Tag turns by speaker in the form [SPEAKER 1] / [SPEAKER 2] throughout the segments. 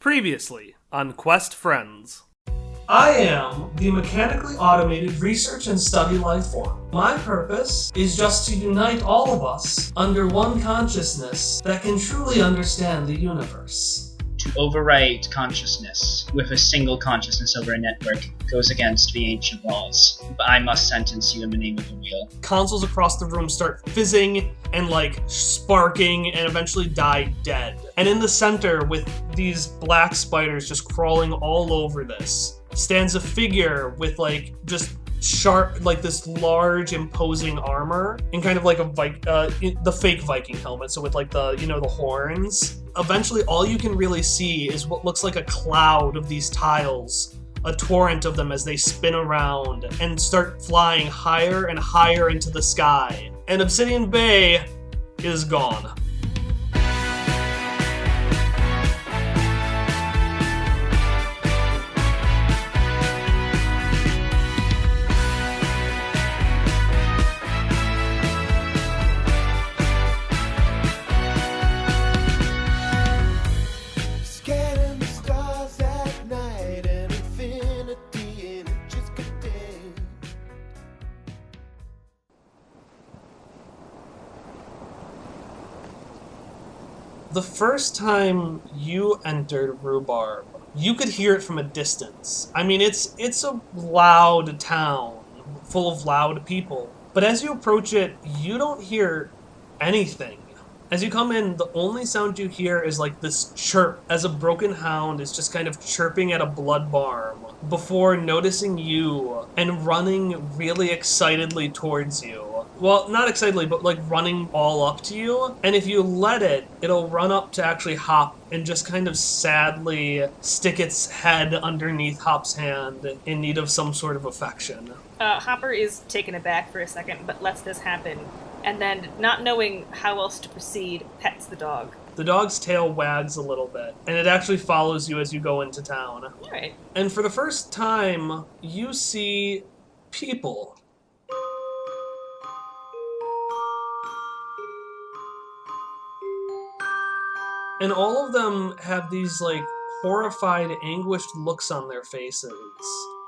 [SPEAKER 1] Previously on Quest Friends.
[SPEAKER 2] I am the mechanically automated research and study life form. My purpose is just to unite all of us under one consciousness that can truly understand the universe.
[SPEAKER 3] To overwrite consciousness with a single consciousness over a network goes against the ancient laws. But I must sentence you in the name of the wheel.
[SPEAKER 2] Consoles across the room start fizzing and sparking and eventually die dead. And in the center, with these black spiders just crawling all over this, stands a figure with just sharp, this large imposing armor and kind of like the fake Viking helmet, so with the horns. Eventually all you can really see is what looks like a cloud of these tiles, a torrent of them as they spin around and start flying higher and higher into the sky. And Obsidian Bay is gone. The first time you entered Rhubarb, you could hear it from a distance. I mean, it's a loud town, full of loud people. But as you approach it, you don't hear anything. As you come in, the only sound you hear is this chirp, as a broken hound is just kind of chirping at a blood barm before noticing you and running really excitedly towards you. Well, not excitedly, but running all up to you. And if you let it, it'll run up to actually Hop and just kind of sadly stick its head underneath Hop's hand in need of some sort of affection.
[SPEAKER 4] Hopper is taken aback for a second, but lets this happen. And then, not knowing how else to proceed, pets the dog.
[SPEAKER 2] The dog's tail wags a little bit, and it actually follows you as you go into town.
[SPEAKER 4] All right.
[SPEAKER 2] And for the first time, you see people. And all of them have these, horrified, anguished looks on their faces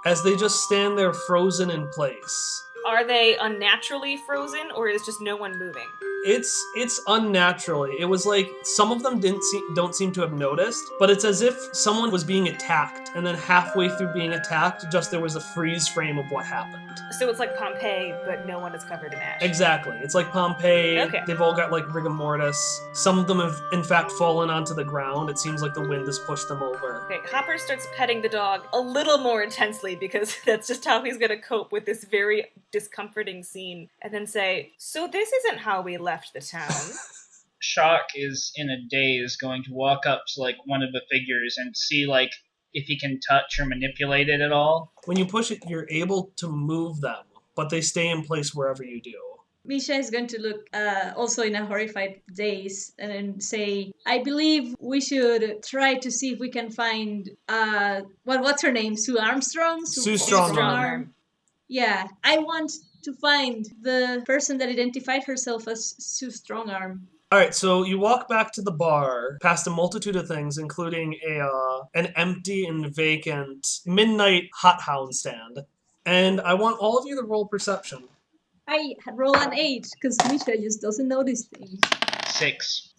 [SPEAKER 2] as they just stand there frozen in place.
[SPEAKER 4] Are they unnaturally frozen, or is just no one moving?
[SPEAKER 2] It's unnaturally. It was some of them don't seem to have noticed, but it's as if someone was being attacked, and then halfway through being attacked, just there was a freeze frame of what happened.
[SPEAKER 4] So it's like Pompeii, but no one is covered in ash.
[SPEAKER 2] Exactly. It's like Pompeii.
[SPEAKER 4] Okay.
[SPEAKER 2] They've all got rigor mortis. Some of them have in fact fallen onto the ground. It seems like the wind has pushed them over.
[SPEAKER 4] Okay, Hopper starts petting the dog a little more intensely because that's just how he's going to cope with this very discomforting scene, and then say, "So this isn't how we left the town."
[SPEAKER 3] Shock is in a daze, going to walk up to one of the figures and see if he can touch or manipulate it at all.
[SPEAKER 2] When you push it, you're able to move them, but they stay in place wherever you do.
[SPEAKER 5] Misha is going to look also in a horrified daze and then say, "I believe we should try to see if we can find what's her name? Sue Armstrong?
[SPEAKER 2] Sue Strongarm.
[SPEAKER 5] Yeah, I want to find the person that identified herself as Sue Strongarm."
[SPEAKER 2] Alright, so you walk back to the bar, past a multitude of things, including an empty and vacant midnight hot hound stand. And I want all of you to roll perception.
[SPEAKER 5] I roll an 8, because Misha just doesn't notice things.
[SPEAKER 3] 6.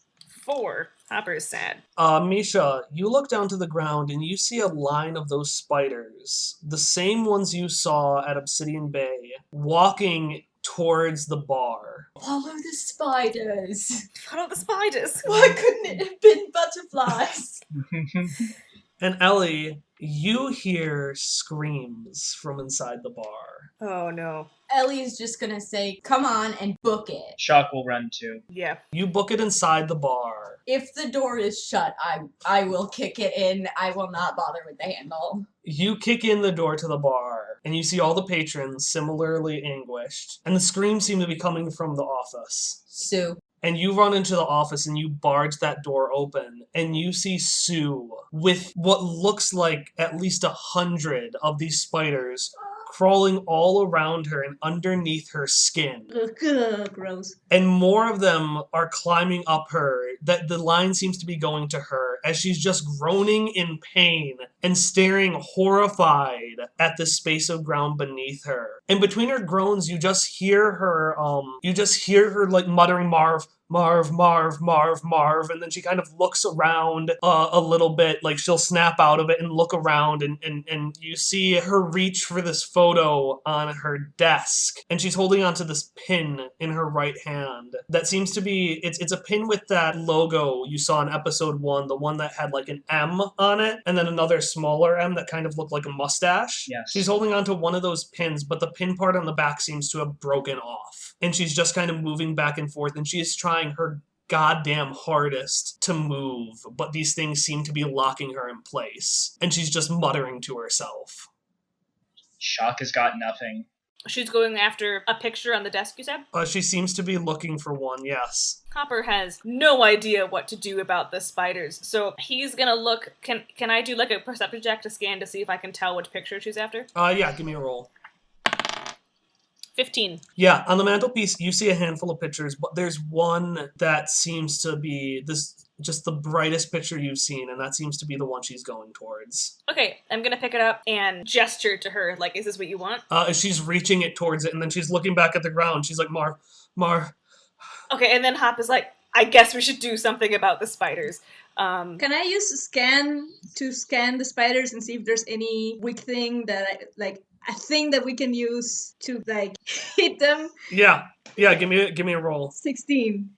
[SPEAKER 4] 4. Hopper is sad.
[SPEAKER 2] Misha, you look down to the ground and you see a line of those spiders, the same ones you saw at Obsidian Bay, walking towards the bar.
[SPEAKER 6] Follow the spiders.
[SPEAKER 4] Follow the spiders.
[SPEAKER 6] Why couldn't it have been butterflies?
[SPEAKER 2] And Ellie, you hear screams from inside the bar.
[SPEAKER 4] Oh no.
[SPEAKER 6] Ellie is just gonna say, "Come on and book it."
[SPEAKER 3] Shock will run too.
[SPEAKER 4] Yeah.
[SPEAKER 2] You book it inside the bar.
[SPEAKER 6] If the door is shut, I will kick it in. I will not bother with the handle.
[SPEAKER 2] You kick in the door to the bar, and you see all the patrons similarly anguished, and the screams seem to be coming from the office.
[SPEAKER 6] Sue.
[SPEAKER 2] And you run into the office and you barge that door open, and you see Sue with what looks like at least 100 of these spiders crawling all around her and underneath her skin.
[SPEAKER 5] Ugh, gross.
[SPEAKER 2] And more of them are climbing up her. That the line seems to be going to her as she's just groaning in pain and staring horrified at the space of ground beneath her. And between her groans, you just hear her like muttering Marv, Marv, Marv, Marv, Marv, and then she kind of looks around a little bit, like she'll snap out of it and look around, and you see her reach for this photo on her desk, and she's holding onto this pin in her right hand that seems to be, it's a pin with that logo you saw in episode 1, the one that had like an M on it, and then another smaller M that kind of looked like a mustache.
[SPEAKER 3] Yes.
[SPEAKER 2] She's holding onto one of those pins, but the pin part on the back seems to have broken off. And she's just kind of moving back and forth, and she is trying her goddamn hardest to move, but these things seem to be locking her in place. And she's just muttering to herself.
[SPEAKER 3] Shock has got nothing.
[SPEAKER 4] She's going after a picture on the desk, you said?
[SPEAKER 2] She seems to be looking for one, yes.
[SPEAKER 4] Hopper has no idea what to do about the spiders, so he's gonna look. Can I do like a perception check to scan to see if I can tell which picture she's after?
[SPEAKER 2] Yeah, give me a roll.
[SPEAKER 4] 15.
[SPEAKER 2] Yeah, on the mantelpiece, you see a handful of pictures, but there's one that seems to be just the brightest picture you've seen, and that seems to be the one she's going towards.
[SPEAKER 4] Okay, I'm gonna pick it up and gesture to her, like, is this what you want?
[SPEAKER 2] She's reaching it towards it, and then she's looking back at the ground. She's like, Marv.
[SPEAKER 4] Okay, and then Hop is like, I guess we should do something about the spiders.
[SPEAKER 5] Can I use scan to scan the spiders and see if there's any weak thing that a thing that we can use to like hit them?
[SPEAKER 2] Yeah, give me a roll.
[SPEAKER 5] 16.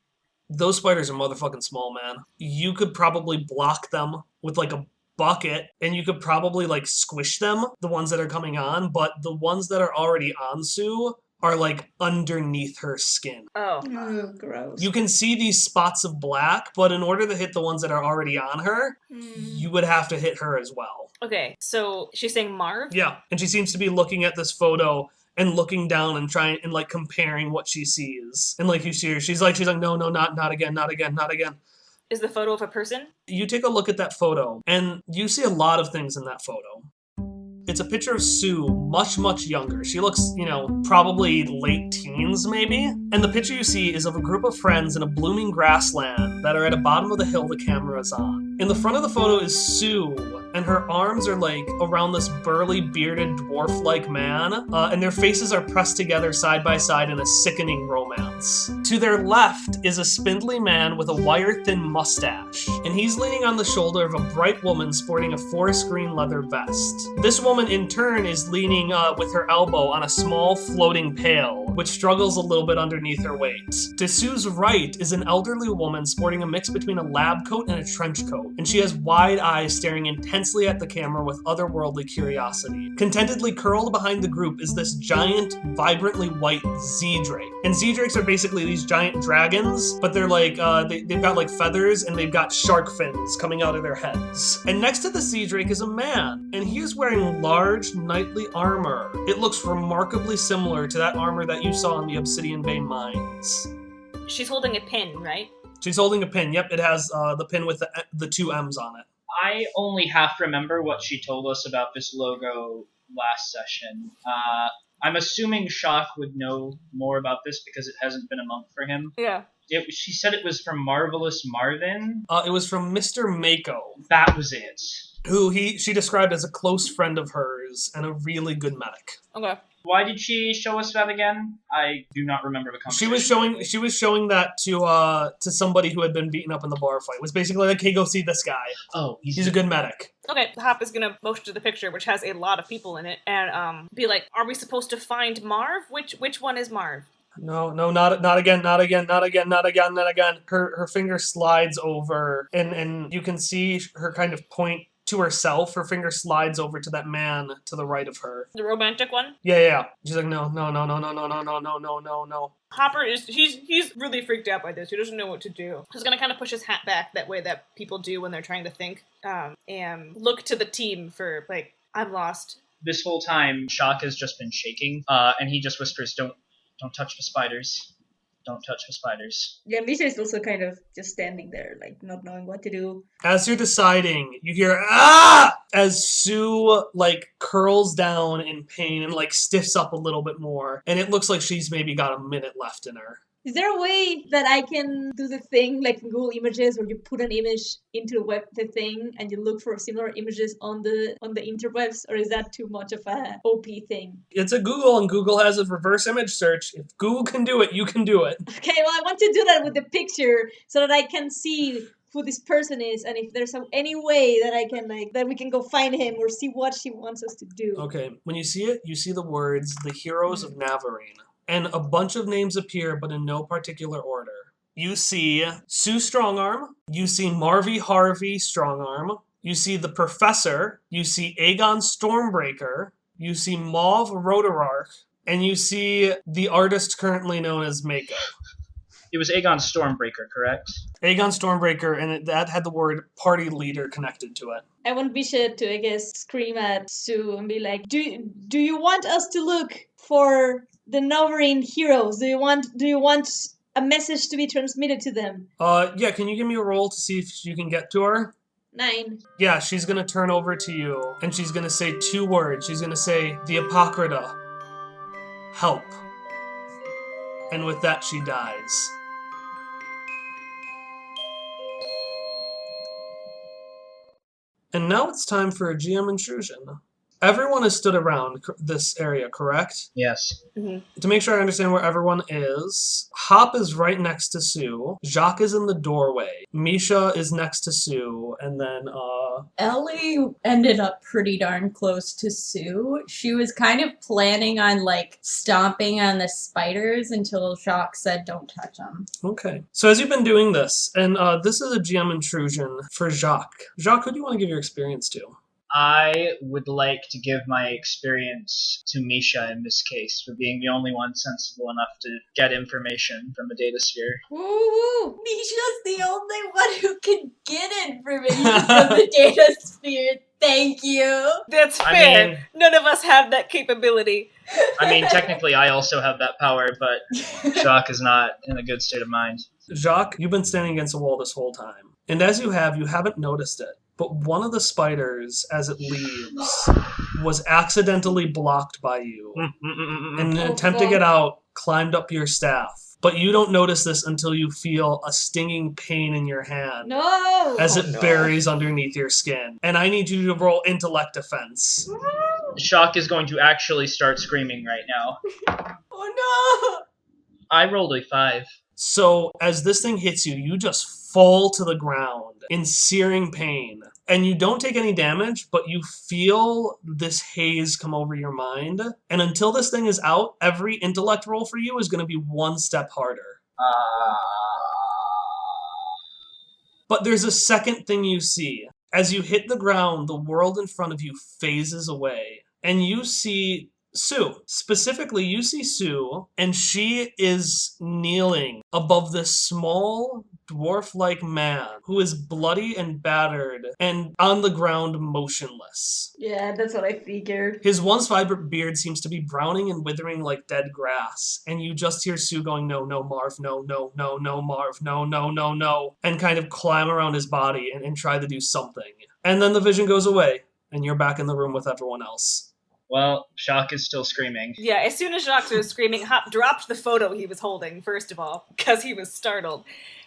[SPEAKER 2] Those spiders are motherfucking small, man. You could probably block them with like a bucket, and you could probably like squish them, the ones that are coming on, but the ones that are already on Sue are like underneath her skin.
[SPEAKER 4] Oh.
[SPEAKER 5] Oh, gross.
[SPEAKER 2] You can see these spots of black, but in order to hit the ones that are already on her, you would have to hit her as well.
[SPEAKER 4] Okay, so she's saying Marv?
[SPEAKER 2] Yeah, and she seems to be looking at this photo and looking down and trying and like comparing what she sees. And like you see her, she's like, no, not again.
[SPEAKER 4] Is the photo of a person?
[SPEAKER 2] You take a look at that photo, and you see a lot of things in that photo. It's a picture of Sue, much, much younger. She looks, probably late teens, maybe. And the picture you see is of a group of friends in a blooming grassland that are at the bottom of the hill the camera is on. In the front of the photo is Sue, and her arms are like around this burly, bearded, dwarf-like man, and their faces are pressed together side by side in a sickening romance. To their left is a spindly man with a wire-thin mustache, and he's leaning on the shoulder of a bright woman sporting a forest green leather vest. This woman, in turn, is leaning with her elbow on a small floating pail, which struggles a little bit underneath her weight. To Sue's right is an elderly woman sporting a mix between a lab coat and a trench coat, and she has wide eyes staring intensely at the camera with otherworldly curiosity. Contentedly curled behind the group is this giant, vibrantly white Z-Drake. And Z-Drakes are basically these giant dragons, but they're like, they've got like feathers and they've got shark fins coming out of their heads. And next to the Z-Drake is a man, and he is wearing large knightly armor. It looks remarkably similar to that armor that you saw in the Obsidian Bay mines.
[SPEAKER 4] She's holding a pin, right?
[SPEAKER 2] She's holding a pin. Yep, it has the pin with the two M's on it.
[SPEAKER 3] I only half remember what she told us about this logo last session. I'm assuming Shock would know more about this because it hasn't been a month for him.
[SPEAKER 4] Yeah.
[SPEAKER 3] She said it was from Marvelous Marvin.
[SPEAKER 2] It was from Mr. Mako.
[SPEAKER 3] That was it.
[SPEAKER 2] Who she described as a close friend of hers and a really good medic.
[SPEAKER 4] Okay.
[SPEAKER 3] Why did she show us that again? I do not remember the conversation.
[SPEAKER 2] She was showing that to somebody who had been beaten up in the bar fight. It was basically like, hey, go see this guy.
[SPEAKER 3] Oh,
[SPEAKER 2] he's a good medic.
[SPEAKER 4] Okay, Hop is gonna motion to the picture, which has a lot of people in it, and be like, "Are we supposed to find Marv? Which one is Marv?"
[SPEAKER 2] No, not again. Her finger slides over, and you can see her kind of point to herself. Her finger slides over to that man to the right of her.
[SPEAKER 4] The romantic one?
[SPEAKER 2] Yeah. She's like, no.
[SPEAKER 4] Hopper he's really freaked out by this. He doesn't know what to do. He's gonna kind of push his hat back that way that people do when they're trying to think, and look to the team for like, I'm lost.
[SPEAKER 3] This whole time, Shock has just been shaking, and he just whispers, "Don't touch the spiders." Don't touch the spiders.
[SPEAKER 5] Yeah, Misha is also kind of just standing there, like not knowing what to do.
[SPEAKER 2] As you're deciding, you hear "ah!" as Sue curls down in pain and stiffs up a little bit more, and it looks like she's maybe got a minute left in her.
[SPEAKER 5] Is there a way that I can do the thing like in Google Images where you put an image into the thing and you look for similar images on the interwebs, or is that too much of a OP thing?
[SPEAKER 2] It's a Google, and Google has a reverse image search. If Google can do it, you can do it.
[SPEAKER 5] Okay, well, I want to do that with the picture so that I can see who this person is, and if there's any way that I can that we can go find him or see what she wants us to do.
[SPEAKER 2] Okay, when you see it, you see the words "The Heroes of Navarene," and a bunch of names appear, but in no particular order. You see Sue Strongarm, you see Marvy Harvey Strongarm, you see the Professor, you see Aegon Stormbreaker, you see Mauve Rotorarch, and you see the artist currently known as Mako.
[SPEAKER 3] It was Aegon Stormbreaker, correct?
[SPEAKER 2] Aegon Stormbreaker, and that had the word party leader connected to it.
[SPEAKER 5] I want Bisha to, I guess, scream at Sue and be like, do you want us to look for the Navarene heroes? Do you want a message to be transmitted to them?
[SPEAKER 2] Yeah, can you give me a roll to see if you can get to her?
[SPEAKER 5] 9.
[SPEAKER 2] Yeah, she's gonna turn over to you, and she's gonna say 2 words. She's gonna say, "The Apocrypha. Help." And with that, she dies. And now it's time for a GM intrusion. Everyone has stood around this area, correct?
[SPEAKER 3] Yes.
[SPEAKER 4] Mm-hmm.
[SPEAKER 2] To make sure I understand where everyone is, Hop is right next to Sue. Jacques is in the doorway. Misha is next to Sue. And then,
[SPEAKER 6] Ellie ended up pretty darn close to Sue. She was kind of planning on, stomping on the spiders until Jacques said, "Don't touch them."
[SPEAKER 2] Okay. So as you've been doing this, and this is a GM intrusion for Jacques. Jacques, who do you want to give your experience to?
[SPEAKER 3] I would like to give my experience to Misha in this case for being the only one sensible enough to get information from the data sphere.
[SPEAKER 6] Woo! Misha's the only one who can get information from the data sphere. Thank you.
[SPEAKER 4] That's
[SPEAKER 3] I
[SPEAKER 4] fair.
[SPEAKER 3] mean-
[SPEAKER 4] None of us have that capability.
[SPEAKER 3] I mean, technically I also have that power, but Jacques is not in a good state of mind.
[SPEAKER 2] Jacques, you've been standing against a wall this whole time. And as you haven't noticed it. But one of the spiders, as it leaves, was accidentally blocked by you. In an attempt to get out, climbed up your staff. But you don't notice this until you feel a stinging pain in your hand.
[SPEAKER 5] No!
[SPEAKER 2] As it buries underneath your skin. And I need you to roll intellect defense.
[SPEAKER 3] Jacques is going to actually start screaming right now.
[SPEAKER 6] Oh no!
[SPEAKER 3] I rolled a 5.
[SPEAKER 2] So as this thing hits you, you just fall to the ground in searing pain. And you don't take any damage, but you feel this haze come over your mind. And until this thing is out, every intellect roll for you is going to be one step harder. But there's a second thing you see. As you hit the ground, the world in front of you phases away. And you see Sue. Specifically, you see Sue, and she is kneeling above this small, dwarf-like man who is bloody and battered and on the ground motionless.
[SPEAKER 5] Yeah, that's what I figured.
[SPEAKER 2] His once vibrant beard seems to be browning and withering like dead grass, and you just hear Sue going, "No, no, Marv, no, no, no, no, Marv, no, no, no, no," and kind of climb around his body and try to do something. And then the vision goes away, and you're back in the room with everyone else.
[SPEAKER 3] Well, Jacques is still screaming.
[SPEAKER 4] Yeah, as soon as Jacques was screaming, Hop dropped the photo he was holding, first of all, because he was startled.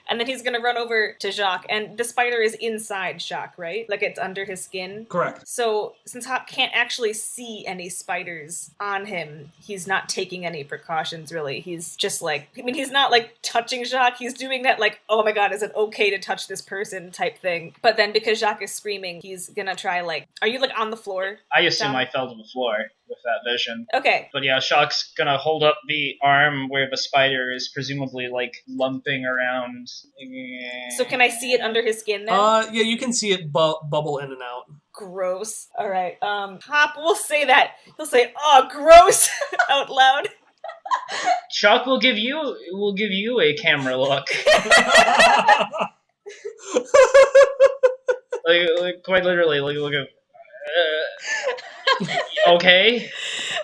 [SPEAKER 4] And then he's going to run over to Jacques, and the spider is inside Jacques, right? Like it's under his skin?
[SPEAKER 2] Correct.
[SPEAKER 4] So, since Hop can't actually see any spiders on him, he's not taking any precautions, really. He's just he's not touching Jacques. He's doing that oh my god, is it okay to touch this person type thing. But then because Jacques is screaming, he's gonna try are you on the floor?
[SPEAKER 3] I assume
[SPEAKER 4] Down?
[SPEAKER 3] I fell to the floor with that vision.
[SPEAKER 4] Okay.
[SPEAKER 3] But yeah, Jacques gonna hold up the arm where the spider is presumably lumping around.
[SPEAKER 4] So can I see it under his skin then?
[SPEAKER 2] Yeah, you can see it bubble in and out.
[SPEAKER 4] Gross. All right. Hop will say that. He'll say, "Oh, gross," out loud.
[SPEAKER 3] Jacques will give you a camera look. Quite literally, look at. Okay.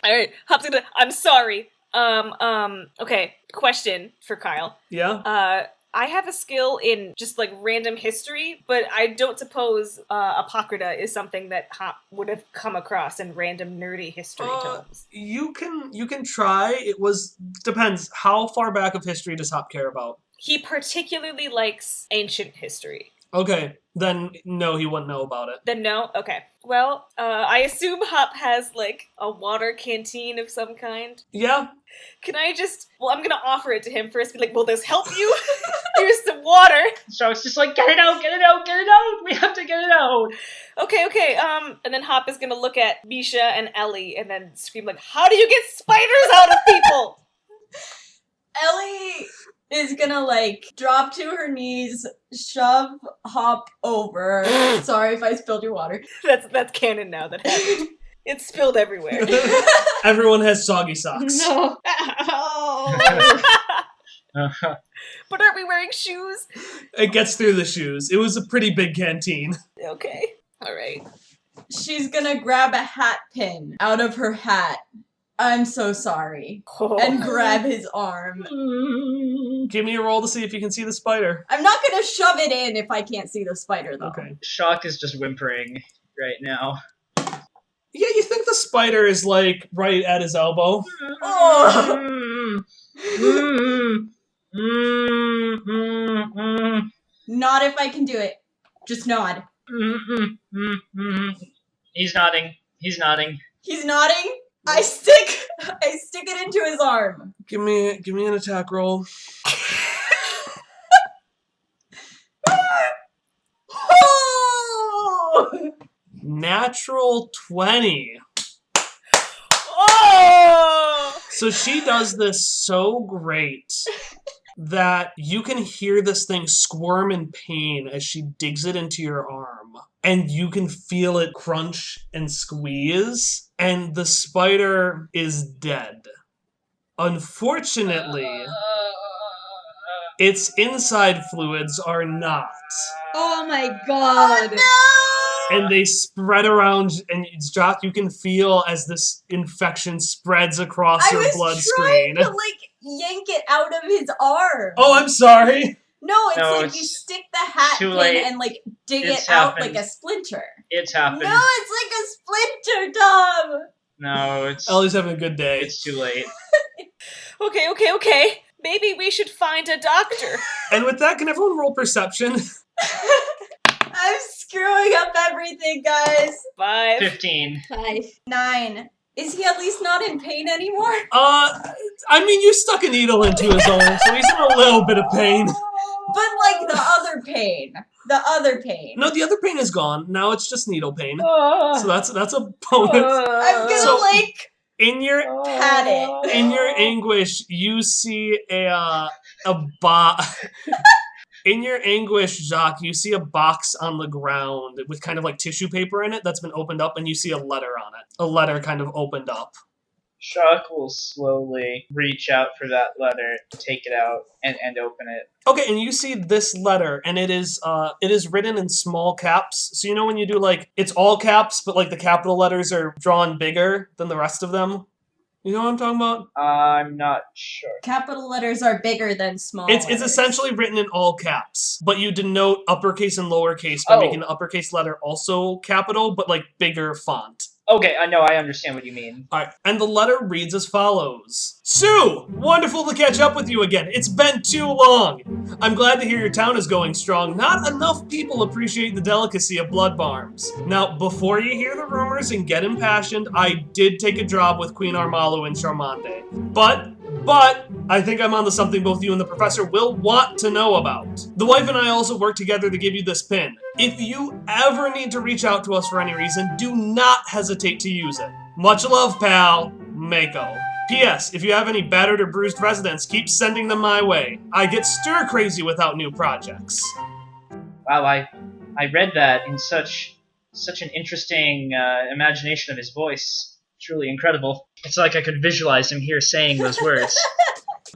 [SPEAKER 4] All right. Hop's gonna. I'm sorry. Okay. Question for Kyle.
[SPEAKER 2] Yeah?
[SPEAKER 4] I have a skill in just like random history, but I don't suppose Apocrypha is something that Hop would have come across in random nerdy history tomes.
[SPEAKER 2] You can try. Depends. How far back of history does Hop care about?
[SPEAKER 4] He particularly likes ancient history.
[SPEAKER 2] Okay, then no, he wouldn't know about it.
[SPEAKER 4] Then no? Okay. Well, I assume Hop has like a water canteen of some kind.
[SPEAKER 2] Yeah?
[SPEAKER 4] Can I I'm gonna offer it to him first, be like, will this help you? Here's some water.
[SPEAKER 3] So it's just like, get it out! We have to get it out!
[SPEAKER 4] Okay, and then Hop is gonna look at Misha and Ellie and then scream like, how do you get spiders out of people?
[SPEAKER 6] Ellie is gonna like drop to her knees, shove Hop over. Sorry if I spilled your water.
[SPEAKER 4] That's canon now, that happened. It's spilled everywhere.
[SPEAKER 2] Everyone has soggy socks.
[SPEAKER 5] No.
[SPEAKER 4] But aren't we wearing shoes?
[SPEAKER 2] It gets through the shoes. It was a pretty big canteen.
[SPEAKER 4] Okay. Alright.
[SPEAKER 6] She's gonna grab a hat pin out of her hat. I'm so sorry. And grab his arm.
[SPEAKER 2] Give me a roll to see if you can see the spider.
[SPEAKER 6] I'm not gonna shove it in if I can't see the spider, though.
[SPEAKER 2] Okay.
[SPEAKER 3] Shock is just whimpering right now.
[SPEAKER 2] Yeah, you think the spider is, like, right at his elbow.
[SPEAKER 6] Oh! Nod if I can do it. Just nod.
[SPEAKER 3] He's nodding.
[SPEAKER 6] He's nodding. I stick it into his arm.
[SPEAKER 2] Give me an attack roll.
[SPEAKER 6] Oh!
[SPEAKER 2] Natural 20.
[SPEAKER 4] Oh!
[SPEAKER 2] So she does this so great that you can hear this thing squirm in pain as she digs it into your arm. And you can feel it crunch and squeeze. And the spider is dead. Unfortunately, its inside fluids are not.
[SPEAKER 5] Oh my god.
[SPEAKER 6] Oh, no!
[SPEAKER 2] And they spread around, and Jock, you can feel as this infection spreads across your blood screen.
[SPEAKER 6] I was trying to, like, yank it out of his arm.
[SPEAKER 2] Oh, I'm sorry.
[SPEAKER 6] No, it's you stick the hat
[SPEAKER 3] too
[SPEAKER 6] pin
[SPEAKER 3] late.
[SPEAKER 6] and, like, dig
[SPEAKER 3] It's
[SPEAKER 6] it out
[SPEAKER 3] happened.
[SPEAKER 6] like a splinter.
[SPEAKER 3] It's happened.
[SPEAKER 6] No, it's like a splinter, Tom!
[SPEAKER 3] No, it's
[SPEAKER 2] Ellie's having a good day.
[SPEAKER 3] it's too late.
[SPEAKER 4] Okay. Maybe we should find a doctor.
[SPEAKER 2] And with that, can everyone roll perception?
[SPEAKER 6] I'm screwing up everything, guys.
[SPEAKER 4] 5.
[SPEAKER 3] 15.
[SPEAKER 5] 5.
[SPEAKER 6] 9. Is he at least not in pain anymore?
[SPEAKER 2] I mean, you stuck a needle into his arm, so he's in a little bit of pain.
[SPEAKER 6] But, like, the other pain.
[SPEAKER 2] No, the other pain is gone. Now it's just needle pain.
[SPEAKER 3] Ah.
[SPEAKER 2] So that's a bonus.
[SPEAKER 6] I'm gonna,
[SPEAKER 2] So-
[SPEAKER 6] like,
[SPEAKER 2] In your
[SPEAKER 6] pat it.
[SPEAKER 2] in your anguish, you see in your anguish, Jacques, you see a box on the ground with kind of like tissue paper in it that's been opened up, and you see a letter on it. A letter kind of opened up.
[SPEAKER 3] Shock will slowly reach out for that letter, take it out, and open it.
[SPEAKER 2] Okay, and you see this letter, and it is written in small caps. So you know when you do like it's all caps, but like the capital letters are drawn bigger than the rest of them. You know what I'm talking about?
[SPEAKER 3] I'm not sure.
[SPEAKER 6] Capital letters are bigger than small
[SPEAKER 2] It's
[SPEAKER 6] letters.
[SPEAKER 2] essentially written in all caps, but you denote uppercase and lowercase by
[SPEAKER 3] Oh.
[SPEAKER 2] making the uppercase letter also capital, but like bigger font.
[SPEAKER 3] Okay, I know, I understand what you mean.
[SPEAKER 2] Alright, and the letter reads as follows. Sue! Wonderful to catch up with you again. It's been too long. I'm glad to hear your town is going strong. Not enough people appreciate the delicacy of blood farms. Now, before you hear the rumors and get impassioned, I did take a job with Queen Armalu in Charmande. But I think I'm onto something both you and the professor will want to know about. The wife and I also work together to give you this pin. If you ever need to reach out to us for any reason, do not hesitate to use it. Much love, pal. Mako. P.S. If you have any battered or bruised residents, keep sending them my way. I get stir crazy without new projects.
[SPEAKER 3] Wow, I read that in such an interesting imagination of his voice. Truly incredible. It's like I could visualize him here saying those words.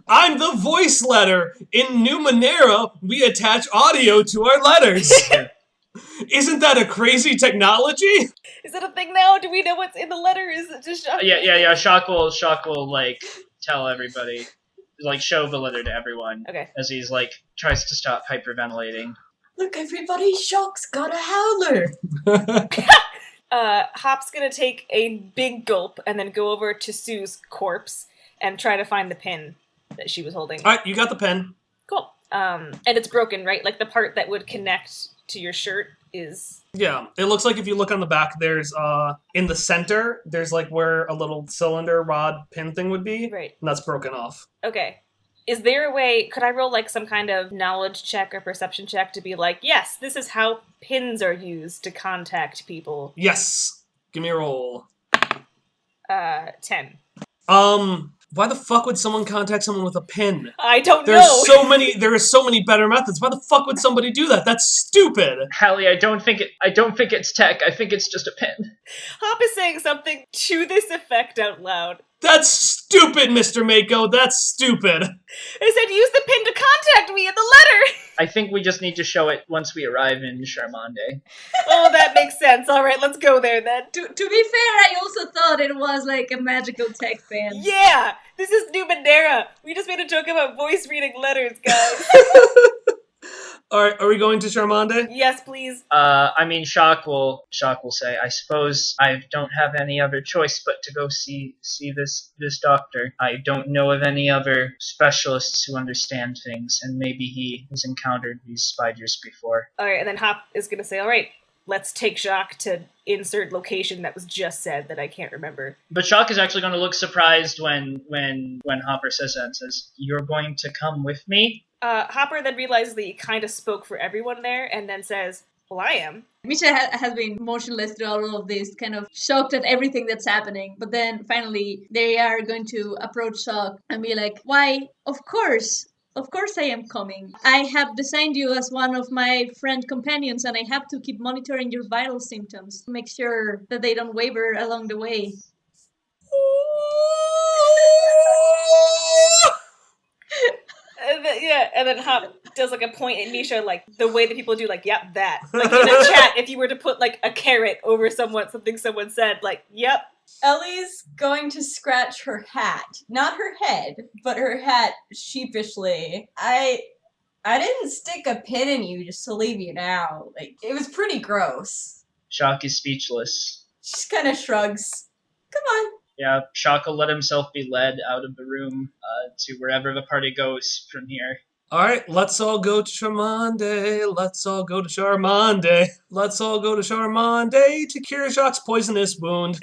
[SPEAKER 2] I'm the voice letter. In Numenera, we attach audio to our letters. Isn't that a crazy technology?
[SPEAKER 4] Is it a thing now? Do we know what's in the letter? Is it just
[SPEAKER 3] Yeah. Shock will like tell everybody. like show the letter to everyone
[SPEAKER 4] Okay.
[SPEAKER 3] as he's like tries to stop hyperventilating.
[SPEAKER 6] Look, everybody, Shock's got a howler.
[SPEAKER 4] Hop's gonna take a big gulp and then go over to Sue's corpse and try to find the pin that she was holding.
[SPEAKER 2] All right, you got the pen.
[SPEAKER 4] Cool. And it's broken, right? Like the part that would connect to your shirt is...
[SPEAKER 2] Yeah, it looks like if you look on the back, there's, in the center, there's like where a little cylinder rod pin thing would be.
[SPEAKER 4] Right.
[SPEAKER 2] And that's broken off.
[SPEAKER 4] Okay. Is there a way, could I roll like some kind of knowledge check or perception check to be like, yes, this is how pins are used to contact people?
[SPEAKER 2] Yes. Give me a roll.
[SPEAKER 4] 10.
[SPEAKER 2] Why the fuck would someone contact someone with a pin?
[SPEAKER 4] I don't know.
[SPEAKER 2] There are so many better methods. Why the fuck would somebody do that? That's stupid.
[SPEAKER 3] Hallie, I don't think it's tech. I think it's just a pin.
[SPEAKER 4] Hop is saying something to this effect out loud.
[SPEAKER 2] That's stupid, Mr. Mako. That's stupid.
[SPEAKER 4] I said use the pin to contact me in the letter.
[SPEAKER 3] I think we just need to show it once we arrive in Charmande.
[SPEAKER 4] Oh, that makes sense. All right, let's go there then.
[SPEAKER 5] To be fair, I also thought it was like a magical tech fan.
[SPEAKER 4] Yeah, this is New Madeira. We just made a joke about voice reading letters, guys.
[SPEAKER 2] All right, are we going to Charmande?
[SPEAKER 4] Yes, please.
[SPEAKER 3] I mean, Shock will say, I suppose I don't have any other choice but to go see this doctor. I don't know of any other specialists who understand things, and maybe he has encountered these spiders before.
[SPEAKER 4] All right, and then Hop is going to say, all right, let's take Shock to insert location that was just said that I can't remember.
[SPEAKER 3] But Shock is actually going to look surprised when Hopper says that and says, "You're going to come with me?"
[SPEAKER 4] Hopper then realizes that he kind of spoke for everyone there and then says, well, I am.
[SPEAKER 5] Misha has been motionless throughout all of this, kind of shocked at everything that's happening. But then finally they are going to approach Shock and be like, why, of course I am coming. I have designed you as one of my friend companions and I have to keep monitoring your vital symptoms to make sure that they don't waver along the way.
[SPEAKER 4] And then Hop does like a point at Misha, like the way that people do, like, yep, that. Like in a chat, if you were to put like a carrot over something someone said, like, yep.
[SPEAKER 6] Ellie's going to scratch her hat. Not her head, but her hat sheepishly. I didn't stick a pin in you just to leave you now. Like, it was pretty gross.
[SPEAKER 3] Shock is speechless.
[SPEAKER 6] She just kind of shrugs. Come on.
[SPEAKER 3] Yeah, Shock will let himself be led out of the room to wherever the party goes from here.
[SPEAKER 2] All right, let's all go to Charmande. Let's all go to Charmande. Let's all go to Charmande to cure Jacques' poisonous wound.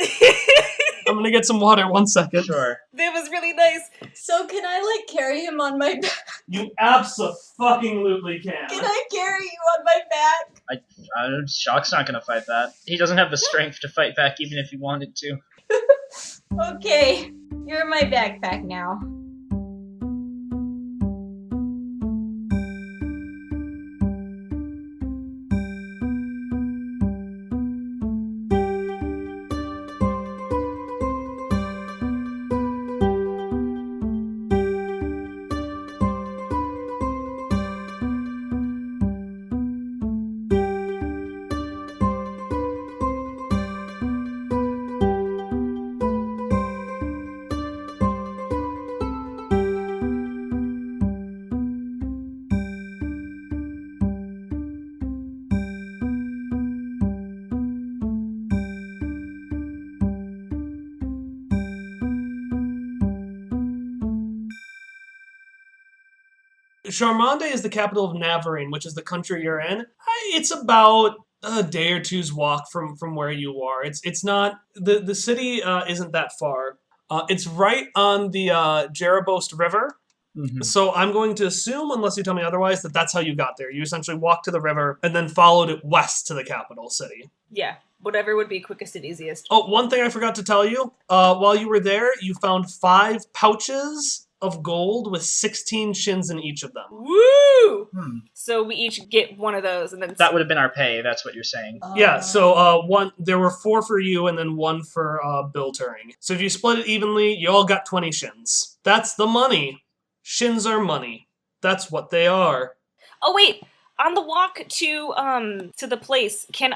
[SPEAKER 2] I'm gonna get some water. 1 second.
[SPEAKER 3] Sure.
[SPEAKER 4] That was really nice.
[SPEAKER 6] So can I, like, carry him on my back?
[SPEAKER 2] You abso-fucking-lutely can.
[SPEAKER 6] Can I carry you on my back?
[SPEAKER 3] Shock's not gonna fight that. He doesn't have the strength to fight back even if he wanted to.
[SPEAKER 6] Okay, you're in my backpack now.
[SPEAKER 2] Charmande is the capital of Navarine, which is the country you're in. It's about a day or two's walk from where you are. It's not the city isn't that far. It's right on the Jerebost River. Mm-hmm. So I'm going to assume, unless you tell me otherwise, that that's how you got there. You essentially walked to the river and then followed it west to the capital city.
[SPEAKER 4] Yeah, whatever would be quickest and easiest.
[SPEAKER 2] Oh, one thing I forgot to tell you. While you were there, you found 5 pouches of gold with 16 shins in each of them.
[SPEAKER 4] Woo! So we each get one of those, and then
[SPEAKER 3] that would have been our pay. That's what you're saying.
[SPEAKER 2] Yeah. So there were 4 for you, and then 1 for Bill Turing. So if you split it evenly, you all got 20 shins. That's the money. Shins are money. That's what they are.
[SPEAKER 4] Oh wait. On the walk to the place, can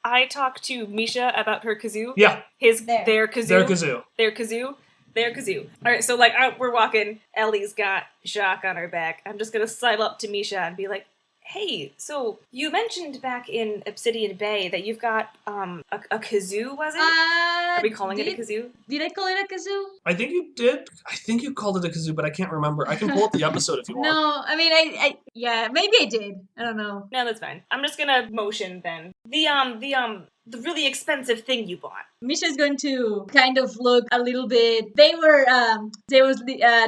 [SPEAKER 4] I talk to Misha about her kazoo?
[SPEAKER 2] Yeah.
[SPEAKER 4] Their kazoo.
[SPEAKER 2] Their kazoo.
[SPEAKER 4] Their kazoo. their kazoo. All right, so we're walking. Ellie's got Jacques on her back. I'm just gonna sidle up to Misha and be like, "Hey, so you mentioned back in Obsidian Bay that you've got a kazoo, was it? Are we calling it a kazoo?
[SPEAKER 5] Did I call it a kazoo?
[SPEAKER 2] I think you did. I think you called it a kazoo, but I can't remember. I can pull up the episode if you want.
[SPEAKER 5] No, I mean, yeah, maybe I did. I don't know.
[SPEAKER 4] No, that's fine. I'm just gonna motion then. The really expensive thing you bought.
[SPEAKER 5] Misha's going to kind of look a little bit. They was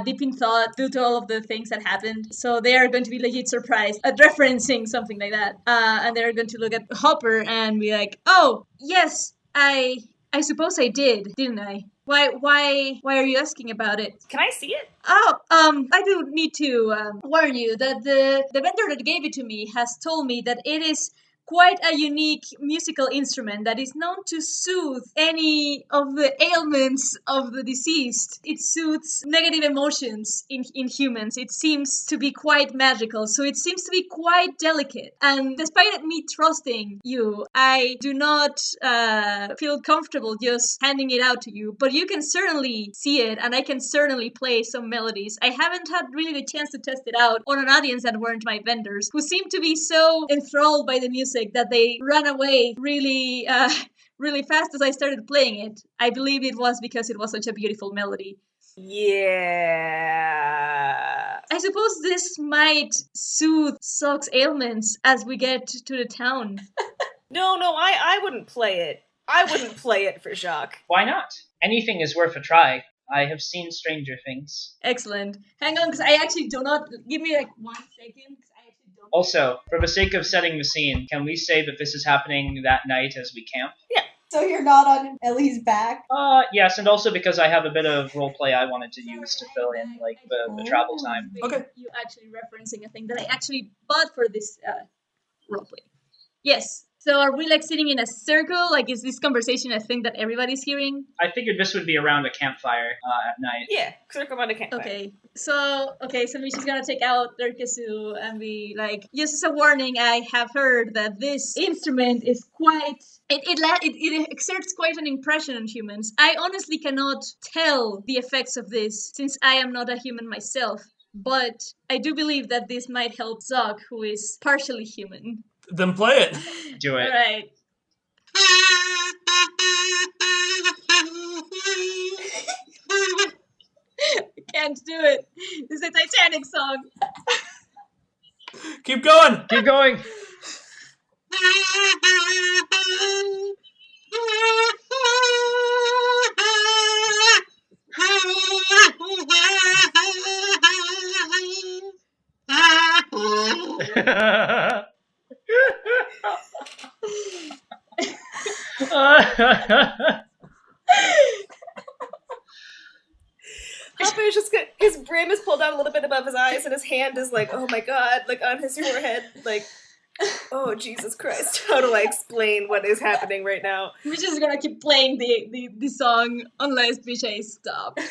[SPEAKER 5] deep in thought due to all of the things that happened, so they are going to be legit surprised at referencing something like that. And they're going to look at Hopper and be like, "Oh, yes, I suppose I did, didn't I? Why are you asking about it?"
[SPEAKER 4] Can I see it?
[SPEAKER 5] Oh, I do need to warn you that the vendor that gave it to me has told me that it is quite a unique musical instrument that is known to soothe any of the ailments of the deceased. It soothes negative emotions in humans. It seems to be quite magical, so it seems to be quite delicate. And despite me trusting you, I do not feel comfortable just handing it out to you, but you can certainly see it, and I can certainly play some melodies. I haven't had really the chance to test it out on an audience that weren't my vendors, who seemed to be so enthralled by the music that they ran away really fast as I started playing it. I believe it was because it was such a beautiful melody.
[SPEAKER 4] Yeah.
[SPEAKER 5] I suppose this might soothe Sock's ailments as we get to the town.
[SPEAKER 4] No, I wouldn't play it. I wouldn't play it for Jacques.
[SPEAKER 3] Why not? Anything is worth a try. I have seen stranger things.
[SPEAKER 5] Excellent. Hang on, because I actually do not... Give me 1 second.
[SPEAKER 3] Also, for the sake of setting the scene, can we say that this is happening that night as we camp?
[SPEAKER 4] Yeah.
[SPEAKER 6] So you're not on Ellie's back?
[SPEAKER 3] Yes, and also because I have a bit of roleplay I wanted to use to fill in, the travel time.
[SPEAKER 2] Okay.
[SPEAKER 5] You actually referencing a thing that I actually bought for this roleplay. Yes. So are we sitting in a circle? Is this conversation a thing that everybody's hearing?
[SPEAKER 3] I figured this would be around a campfire at night.
[SPEAKER 4] Yeah, circle around a campfire.
[SPEAKER 5] Okay, so Misha's gonna take out their kazoo and be like, just as a warning, I have heard that this instrument is quite... It exerts quite an impression on humans. I honestly cannot tell the effects of this since I am not a human myself, but I do believe that this might help Zog, who is partially human.
[SPEAKER 2] Then play it.
[SPEAKER 3] Do it.
[SPEAKER 5] All right. I can't do it. This is a Titanic song.
[SPEAKER 2] Keep going.
[SPEAKER 3] Keep going.
[SPEAKER 4] Hopper's just his brim is pulled down a little bit above his eyes, and his hand is oh my god, on his forehead, oh Jesus Christ, how do I explain what is happening right now?
[SPEAKER 5] We're just gonna keep playing the song unless Misha stops.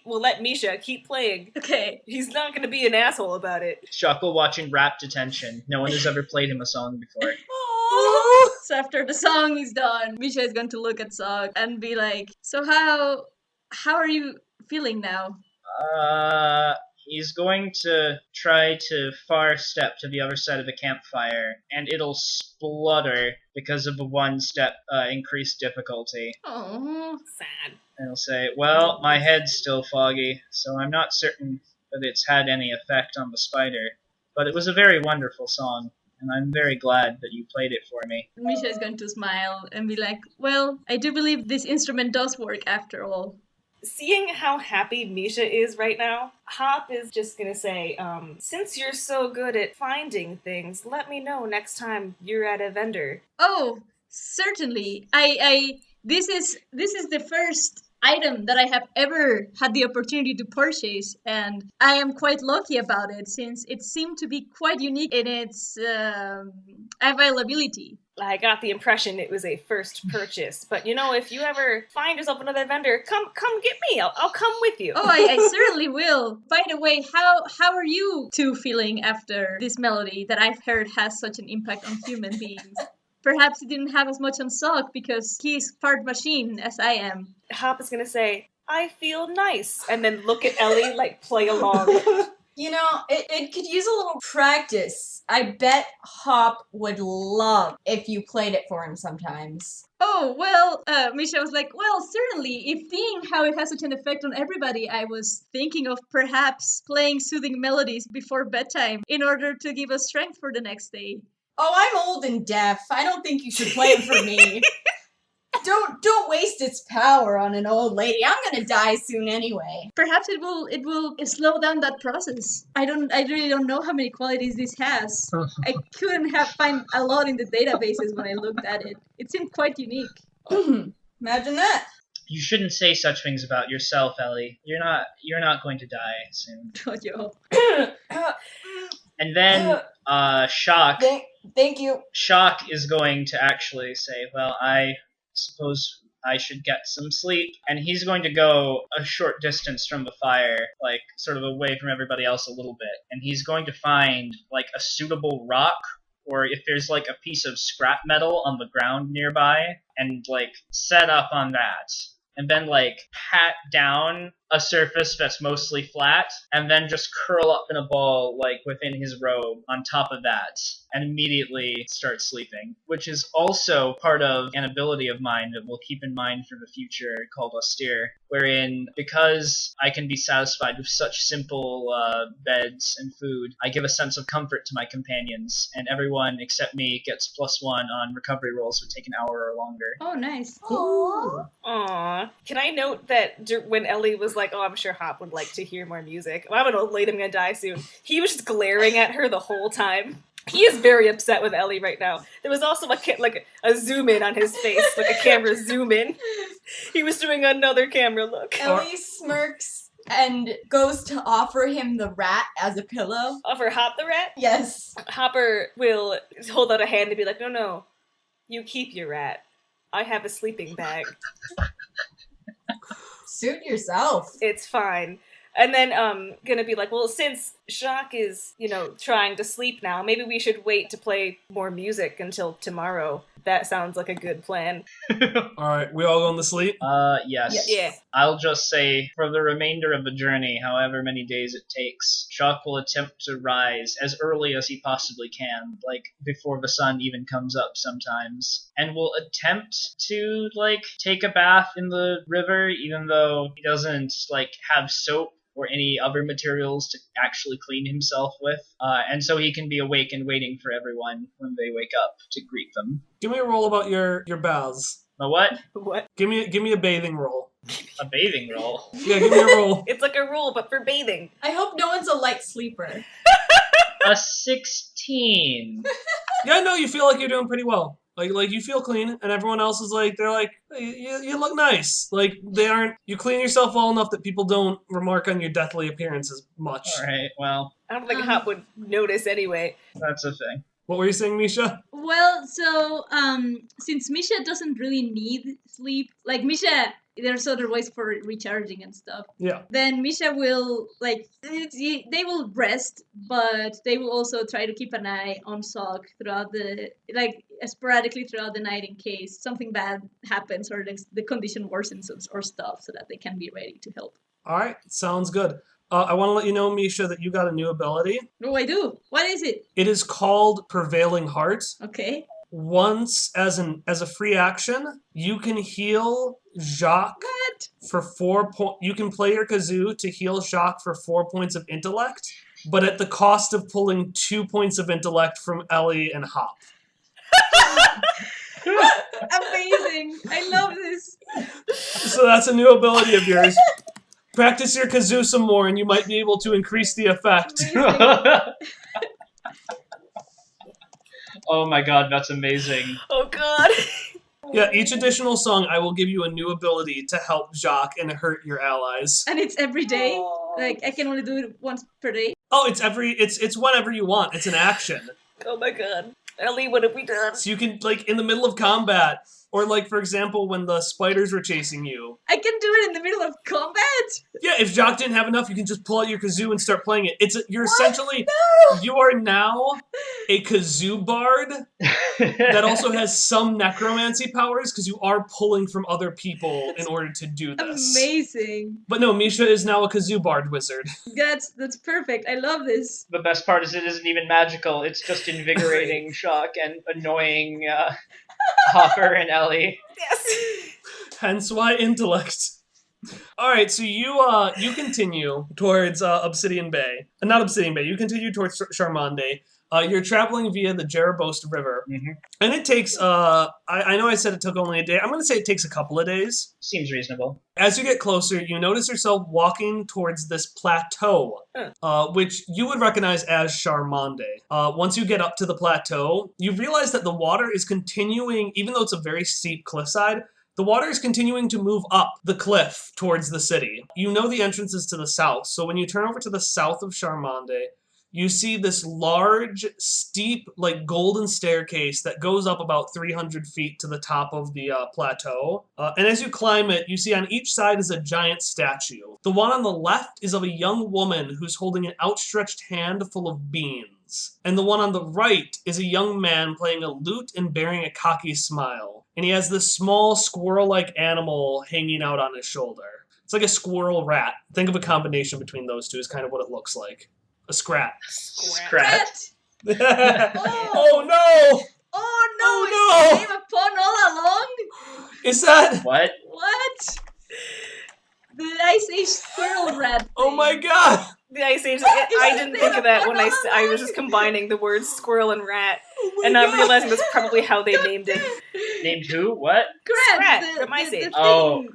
[SPEAKER 4] We'll let Misha keep playing.
[SPEAKER 5] Okay.
[SPEAKER 4] He's not gonna be an asshole about it.
[SPEAKER 3] Shuckle watching rapt attention. No one has ever played him a song before.
[SPEAKER 5] So after the song is done, Misha is going to look at Zog and be like, "So how are you feeling now?"
[SPEAKER 3] He's going to try to far step to the other side of the campfire, and it'll splutter because of the 1 step increased difficulty.
[SPEAKER 5] Oh,
[SPEAKER 4] Sad.
[SPEAKER 3] And he'll say, "Well, my head's still foggy, so I'm not certain that it's had any effect on the spider. But it was a very wonderful song, and I'm very glad that you played it for me."
[SPEAKER 5] Misha is going to smile and be like, "Well, I do believe this instrument does work after all."
[SPEAKER 4] Seeing how happy Misha is right now, Hop is just gonna say, since you're so good at finding things, let me know next time you're at a vendor.
[SPEAKER 5] Oh, certainly. This is the first item that I have ever had the opportunity to purchase, and I am quite lucky about it since it seemed to be quite unique in its availability.
[SPEAKER 4] I got the impression it was a first purchase, but if you ever find yourself another vendor, come get me. I'll come with you.
[SPEAKER 5] Oh, I certainly will. By the way, how are you two feeling after this melody that I've heard has such an impact on human beings? Perhaps it didn't have as much on Sock because he's part machine as I am.
[SPEAKER 4] Hop is gonna say, I feel nice. And then look at Ellie, like, play along.
[SPEAKER 6] You know, it could use a little practice. I bet Hop would love if you played it for him sometimes.
[SPEAKER 5] Oh, well, Misha was like, well, certainly, if seeing how it has such an effect on everybody, I was thinking of perhaps playing soothing melodies before bedtime in order to give us strength for the next day.
[SPEAKER 6] Oh, I'm old and deaf. I don't think you should play it for me. Don't waste its power on an old lady. I'm gonna die soon anyway.
[SPEAKER 5] Perhaps it will slow down that process. I really don't know how many qualities this has. I couldn't find a lot in the databases when I looked at it. It seemed quite unique.
[SPEAKER 6] Imagine that.
[SPEAKER 3] You shouldn't say such things about yourself, Ellie. You're not going to die soon.
[SPEAKER 5] Yo.
[SPEAKER 3] And then Shock
[SPEAKER 6] Thank you.
[SPEAKER 3] Shock is going to actually say, well, I suppose I should get some sleep. And he's going to go a short distance from the fire, like sort of away from everybody else a little bit. And he's going to find like a suitable rock, or if there's like a piece of scrap metal on the ground nearby, and like set up on that. And then like pat down a surface that's mostly flat, and then just curl up in a ball like within his robe on top of that, and immediately start sleeping, which is also part of an ability of mine that we'll keep in mind for the future called Austere, wherein because I can be satisfied with such simple beds and food, I give a sense of comfort to my companions, and everyone except me gets +1 on recovery rolls that take an hour or longer.
[SPEAKER 5] Oh, nice.
[SPEAKER 6] Aww.
[SPEAKER 4] Aww. Can I note that when Ellie was like, oh, I'm sure Hop would like to hear more music. I'm an old lady, I'm gonna die soon. He was just glaring at her the whole time. He is very upset with Ellie right now. There was also a zoom in on his face, like a camera zoom in. He was doing another camera look.
[SPEAKER 6] Ellie smirks and goes to offer him the rat as a pillow.
[SPEAKER 4] Offer Hop the rat?
[SPEAKER 6] Yes.
[SPEAKER 4] Hopper will hold out a hand and be like, no, you keep your rat. I have a sleeping bag.
[SPEAKER 6] Suit yourself.
[SPEAKER 4] It's fine. And then gonna be like, well, since Shock is, trying to sleep now, maybe we should wait to play more music until tomorrow. That sounds like a good plan.
[SPEAKER 2] Alright, we all going to sleep?
[SPEAKER 3] Yes.
[SPEAKER 4] Yeah.
[SPEAKER 3] I'll just say, for the remainder of the journey, however many days it takes, Shock will attempt to rise as early as he possibly can, like before the sun even comes up sometimes, and will attempt to, take a bath in the river, even though he doesn't, have soap or any other materials to actually clean himself with, and so he can be awake and waiting for everyone when they wake up to greet them.
[SPEAKER 2] Give me a roll about your baths.
[SPEAKER 3] A what?
[SPEAKER 4] What?
[SPEAKER 2] Give me a bathing roll.
[SPEAKER 3] A bathing roll?
[SPEAKER 2] Yeah, give me a roll.
[SPEAKER 4] It's like a rule, but for bathing.
[SPEAKER 6] I hope no one's a light sleeper.
[SPEAKER 3] A 16.
[SPEAKER 2] Yeah, no, you feel like you're doing pretty well. Like you feel clean, and everyone else is they're like, you look nice. You clean yourself well enough that people don't remark on your deathly appearance as much.
[SPEAKER 3] Alright, well,
[SPEAKER 4] I don't think Hop would notice anyway.
[SPEAKER 3] that's a thing.
[SPEAKER 2] What were you saying, Misha?
[SPEAKER 5] Well, so, since Misha doesn't really need sleep, Misha, there's other ways for recharging and stuff.
[SPEAKER 2] Yeah.
[SPEAKER 5] Then Misha will, they will rest, but they will also try to keep an eye on Sock throughout sporadically throughout the night in case something bad happens or the condition worsens or stuff, so that they can be ready to help.
[SPEAKER 2] Alright, sounds good. I want to let you know, Misha, that you got a new ability.
[SPEAKER 5] Oh, I do. What is it?
[SPEAKER 2] It is called Prevailing Heart.
[SPEAKER 5] Okay.
[SPEAKER 2] Once, as a free action, you can heal Jacques for 4 points. You can play your kazoo to heal Jacques for 4 points of intellect, but at the cost of pulling 2 points of intellect from Ellie and Hop.
[SPEAKER 5] Amazing. I love this.
[SPEAKER 2] So that's a new ability of yours. Practice your kazoo some more, and you might be able to increase the effect.
[SPEAKER 3] Oh my god, that's amazing.
[SPEAKER 4] Oh god.
[SPEAKER 2] Yeah, each additional song, I will give you a new ability to help Jacques and hurt your allies.
[SPEAKER 5] And it's every day? I can only do it once per day?
[SPEAKER 2] Oh, it's whenever you want. It's an action.
[SPEAKER 4] Oh my god. Ellie, what have we done?
[SPEAKER 2] So you can, in the middle of combat, Or like, for example, when the spiders were chasing you.
[SPEAKER 5] I can do it in the middle of combat?
[SPEAKER 2] Yeah, if Jacques didn't have enough, you can just pull out your kazoo and start playing it. You're essentially,
[SPEAKER 5] No!
[SPEAKER 2] you are now a kazoo bard that also has some necromancy powers because you are pulling from other people in order to do this.
[SPEAKER 5] Amazing.
[SPEAKER 2] But no, Misha is now a kazoo bard wizard.
[SPEAKER 5] That's perfect. I love this.
[SPEAKER 3] The best part is it isn't even magical. It's just invigorating shock and annoying Hopper and Ellie.
[SPEAKER 4] Yes.
[SPEAKER 2] Hence why intellect. All right, so you continue towards Obsidian Bay. Not Obsidian Bay. You continue towards Charmande. You're traveling via the Jerebost River, and it takes. I know I said it took only a day. I'm going to say it takes a couple of days.
[SPEAKER 3] Seems reasonable.
[SPEAKER 2] As you get closer, you notice yourself walking towards this plateau, which you would recognize as Charmande. Once you get up to the plateau, you realize that the water is continuing, even though it's a very steep cliffside. The water is continuing to move up the cliff towards the city. You know the entrance is to the south, so when you turn over to the south of Charmande, you see this large, steep, like golden staircase that goes up about 300 feet to the top of the plateau. And as you climb it, you see on each side is a giant statue. The one on the left is of a young woman who's holding an outstretched hand full of beans. And the one on the right is a young man playing a lute and bearing a cocky smile. And he has this small squirrel-like animal hanging out on his shoulder. It's like a squirrel rat. Think of a combination between those two is kind of what it looks like. A scrat.
[SPEAKER 3] Scrat.
[SPEAKER 2] Oh no!
[SPEAKER 5] Oh no!
[SPEAKER 2] Oh, no!
[SPEAKER 5] It's the same pun all along?
[SPEAKER 2] Is that...
[SPEAKER 3] What?
[SPEAKER 5] What? The Ice Age squirrel rat.
[SPEAKER 2] Oh my god!
[SPEAKER 4] The Ice Age. I didn't think of that when I was just combining the words squirrel and rat, and
[SPEAKER 2] my
[SPEAKER 4] I'm
[SPEAKER 2] God.
[SPEAKER 4] realizing that's probably how they named it.
[SPEAKER 3] Named who? What?
[SPEAKER 5] Scrat
[SPEAKER 4] from Ice Age.
[SPEAKER 3] Oh.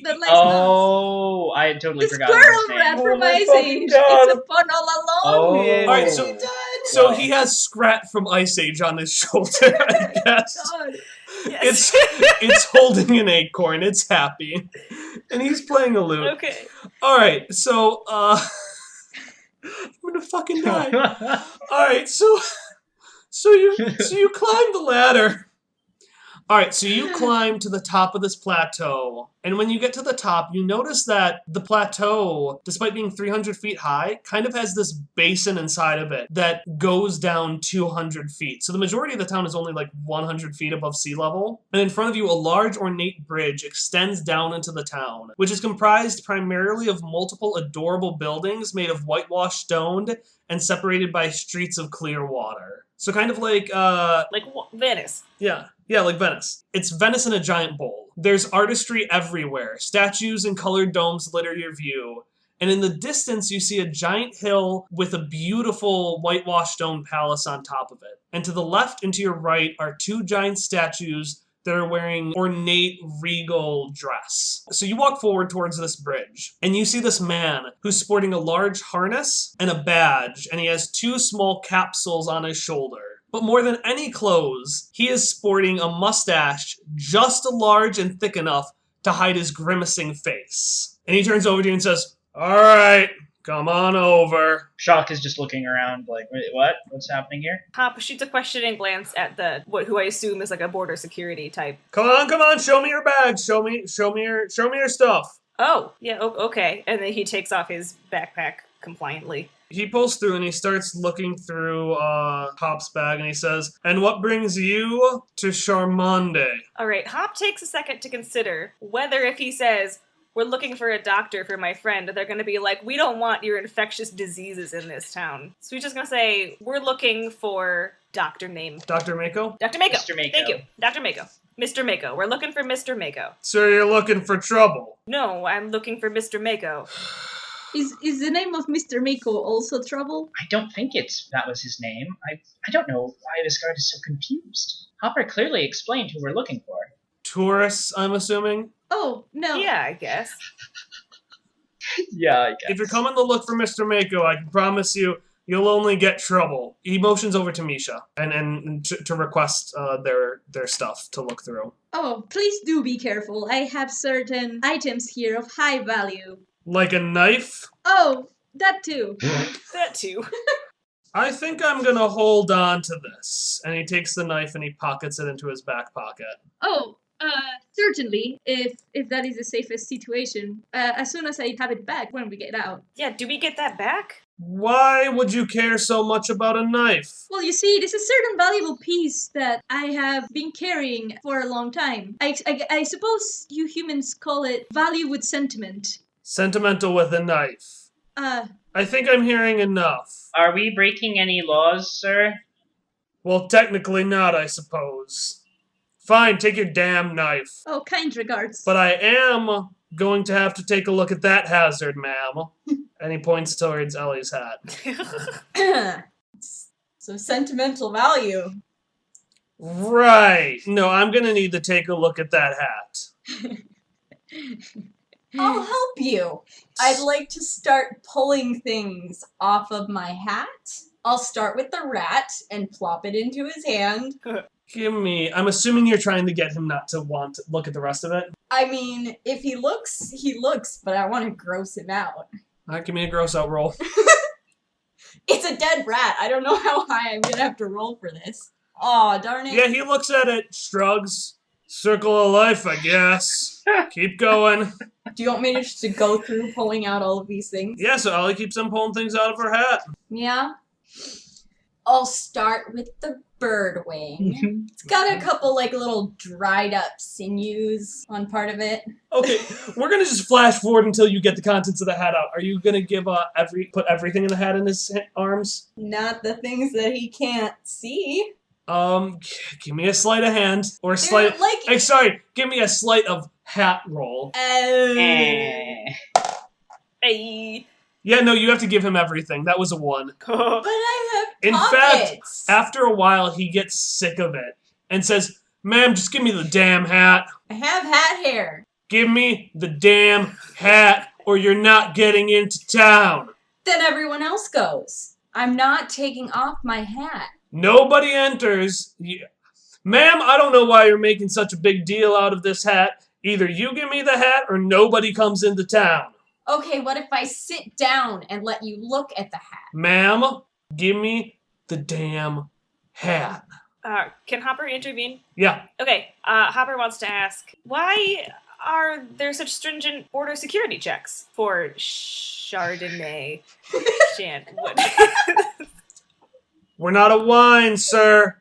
[SPEAKER 5] That likes nuts.
[SPEAKER 3] Oh, I had totally
[SPEAKER 5] The
[SPEAKER 3] forgotten
[SPEAKER 5] squirrel
[SPEAKER 3] his name.
[SPEAKER 5] rat from
[SPEAKER 3] Oh my
[SPEAKER 5] Ice
[SPEAKER 3] fucking
[SPEAKER 5] Age.
[SPEAKER 3] God.
[SPEAKER 5] It's a pun all along.
[SPEAKER 3] Oh.
[SPEAKER 4] Yeah.
[SPEAKER 2] Alright, so
[SPEAKER 3] Wow.
[SPEAKER 2] he has Scrat from Ice Age on his shoulder, I guess.
[SPEAKER 5] God.
[SPEAKER 4] Yes.
[SPEAKER 2] It's holding an acorn, it's happy. And he's playing a lute.
[SPEAKER 4] Okay.
[SPEAKER 2] Alright, so, I'm gonna fucking die. Alright, so you climb the ladder. Alright, so you climb to the top of this plateau, and when you get to the top, you notice that the plateau, despite being 300 feet high, kind of has this basin inside of it that goes down 200 feet. So the majority of the town is only like 100 feet above sea level, and in front of you, a large ornate bridge extends down into the town, which is comprised primarily of multiple adorable buildings made of whitewashed stone and separated by streets of clear water. So kind of like,
[SPEAKER 4] Venice.
[SPEAKER 2] Yeah, like Venice. It's Venice in a giant bowl. There's artistry everywhere. Statues and colored domes litter your view. And in the distance, you see a giant hill with a beautiful whitewashed stone palace on top of it. And to the left and to your right are two giant statues that are wearing ornate, regal dress. So you walk forward towards this bridge, and you see this man who's sporting a large harness and a badge, and he has two small capsules on his shoulder. But more than any clothes, he is sporting a mustache just large and thick enough to hide his grimacing face. And he turns over to you and says, "All right, come on over."
[SPEAKER 3] Shock is just looking around like, wait, what? What's happening here?
[SPEAKER 4] Hop shoots a questioning glance at who I assume is like a border security type.
[SPEAKER 2] Come on, show me your bags. Show me your stuff.
[SPEAKER 4] Oh, yeah, okay. And then he takes off his backpack compliantly.
[SPEAKER 2] He pulls through and he starts looking through Hop's bag and he says, "And what brings you to Charmande?"
[SPEAKER 4] All right, Hop takes a second to consider whether if he says, "We're looking for a doctor for my friend," they're going to be like, "We don't want your infectious diseases in this town." So he's just going to say, "We're looking for doctor name."
[SPEAKER 2] Dr. Mako?
[SPEAKER 4] Dr. Mako.
[SPEAKER 3] Mr. Mako.
[SPEAKER 4] Thank you. Dr. Mako. Mr. Mako. We're looking for Mr. Mako.
[SPEAKER 2] So you're looking for trouble?
[SPEAKER 4] No, I'm looking for Mr. Mako.
[SPEAKER 5] Is the name of Mr. Miko also Trouble?
[SPEAKER 3] I don't think that was his name. I don't know why this guard is so confused. Hopper clearly explained who we're looking for.
[SPEAKER 2] Tourists, I'm assuming?
[SPEAKER 5] Oh, no.
[SPEAKER 4] Yeah, I guess.
[SPEAKER 3] Yeah, I guess.
[SPEAKER 2] If you're coming to look for Mr. Mako, I can promise you'll only get trouble. He motions over to Misha and to request their stuff to look through.
[SPEAKER 5] Oh, please do be careful. I have certain items here of high value.
[SPEAKER 2] Like a knife?
[SPEAKER 5] Oh, that too.
[SPEAKER 4] That too.
[SPEAKER 2] I think I'm gonna hold on to this. And he takes the knife and he pockets it into his back pocket.
[SPEAKER 5] Oh, Certainly, if that is the safest situation. As soon as I have it back when we get out.
[SPEAKER 4] Yeah, do we get that back?
[SPEAKER 2] Why would you care so much about a knife?
[SPEAKER 5] Well, you see, it is a certain valuable piece that I have been carrying for a long time. I suppose you humans call it value with sentiment.
[SPEAKER 2] Sentimental with a knife.
[SPEAKER 5] I
[SPEAKER 2] think I'm hearing enough.
[SPEAKER 3] Are we breaking any laws, sir?
[SPEAKER 2] Well, technically not, I suppose. Fine, take your damn knife.
[SPEAKER 5] Oh, kind regards.
[SPEAKER 2] But I am going to have to take a look at that hazard, ma'am. And he points towards Ellie's hat.
[SPEAKER 6] So sentimental value.
[SPEAKER 2] Right. No, I'm going to need to take a look at that hat.
[SPEAKER 6] I'll help you. I'd like to start pulling things off of my hat. I'll start with the rat and plop it into his hand.
[SPEAKER 2] Give me... I'm assuming you're trying to get him not to want to look at the rest of it.
[SPEAKER 6] I mean, if he looks, but I want to gross him out.
[SPEAKER 2] Give me a gross out roll.
[SPEAKER 6] It's a dead rat. I don't know how high I'm gonna have to roll for this. Aw, darn it.
[SPEAKER 2] Yeah, he looks at it, shrugs. Circle of life, I guess. Keep going.
[SPEAKER 6] Do you want me to just to go through pulling out all of these things?
[SPEAKER 2] Yeah, so Ellie keeps on pulling things out of her hat.
[SPEAKER 6] Yeah. I'll start with the bird wing. It's got a couple like little dried up sinews on part of it.
[SPEAKER 2] Okay, we're gonna just flash forward until you get the contents of the hat out. Are you gonna give put everything in the hat in his arms?
[SPEAKER 6] Not the things that he can't see.
[SPEAKER 2] Give me a sleight of hand or give me a sleight of hat roll.
[SPEAKER 4] Hey.
[SPEAKER 2] Yeah, no, you have to give him everything. That was a 1.
[SPEAKER 6] But I have
[SPEAKER 2] In
[SPEAKER 6] pockets.
[SPEAKER 2] fact, after a while, he gets sick of it and says, "Ma'am, just give me the damn hat.
[SPEAKER 6] I have hat hair.
[SPEAKER 2] Give me the damn hat, or you're not getting into town."
[SPEAKER 6] Then everyone else goes. I'm not taking off my hat.
[SPEAKER 2] Nobody enters. Ma'am, I don't know why you're making such a big deal out of this hat. Either you give me the hat, or nobody comes into town.
[SPEAKER 6] Okay, what if I sit down and let you look at the hat?
[SPEAKER 2] Ma'am, give me the damn hat.
[SPEAKER 4] Can Hopper intervene?
[SPEAKER 2] Yeah.
[SPEAKER 4] Okay, Hopper wants to ask, why are there such stringent border security checks for Chardonnay?
[SPEAKER 2] We're not a wine, sir.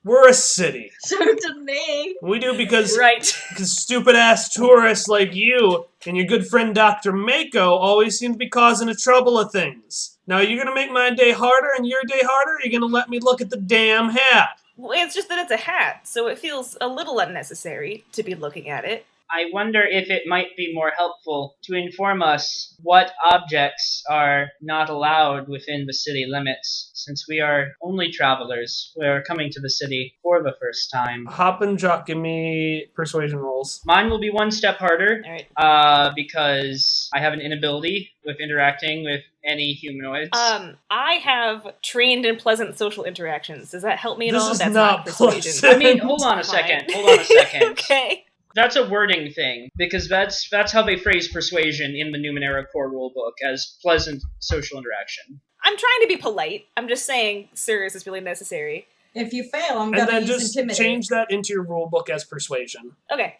[SPEAKER 2] We're a city.
[SPEAKER 5] Certainly.
[SPEAKER 2] We do because
[SPEAKER 4] right.
[SPEAKER 2] stupid-ass tourists like you and your good friend Dr. Mako always seem to be causing a trouble of things. Now, are you going to make my day harder and your day harder, or are you going to let me look at the damn hat?
[SPEAKER 4] Well, it's just that it's a hat, so it feels a little unnecessary to be looking at it.
[SPEAKER 3] I wonder if it might be more helpful to inform us what objects are not allowed within the city limits, since we are only travelers. We are coming to the city for the first time.
[SPEAKER 2] Hop and Jock, give me persuasion rolls.
[SPEAKER 3] Mine will be one step harder,
[SPEAKER 4] All right.
[SPEAKER 3] because I have an inability with interacting with any humanoids.
[SPEAKER 4] I have trained in pleasant social interactions. Does that help me at all?
[SPEAKER 2] This is
[SPEAKER 4] That's
[SPEAKER 2] not
[SPEAKER 4] persuasion.
[SPEAKER 2] pleasant.
[SPEAKER 3] I mean, hold on a second. Hold on a second.
[SPEAKER 4] Okay.
[SPEAKER 3] That's a wording thing, because that's how they phrase persuasion in the Numenera core rulebook, as pleasant social interaction.
[SPEAKER 4] I'm trying to be polite. I'm just saying serious is really necessary.
[SPEAKER 6] If you fail, I'm
[SPEAKER 2] And
[SPEAKER 6] gonna
[SPEAKER 2] then
[SPEAKER 6] use
[SPEAKER 2] just
[SPEAKER 6] intimidate.
[SPEAKER 2] change that into your rule book as persuasion.
[SPEAKER 4] Okay.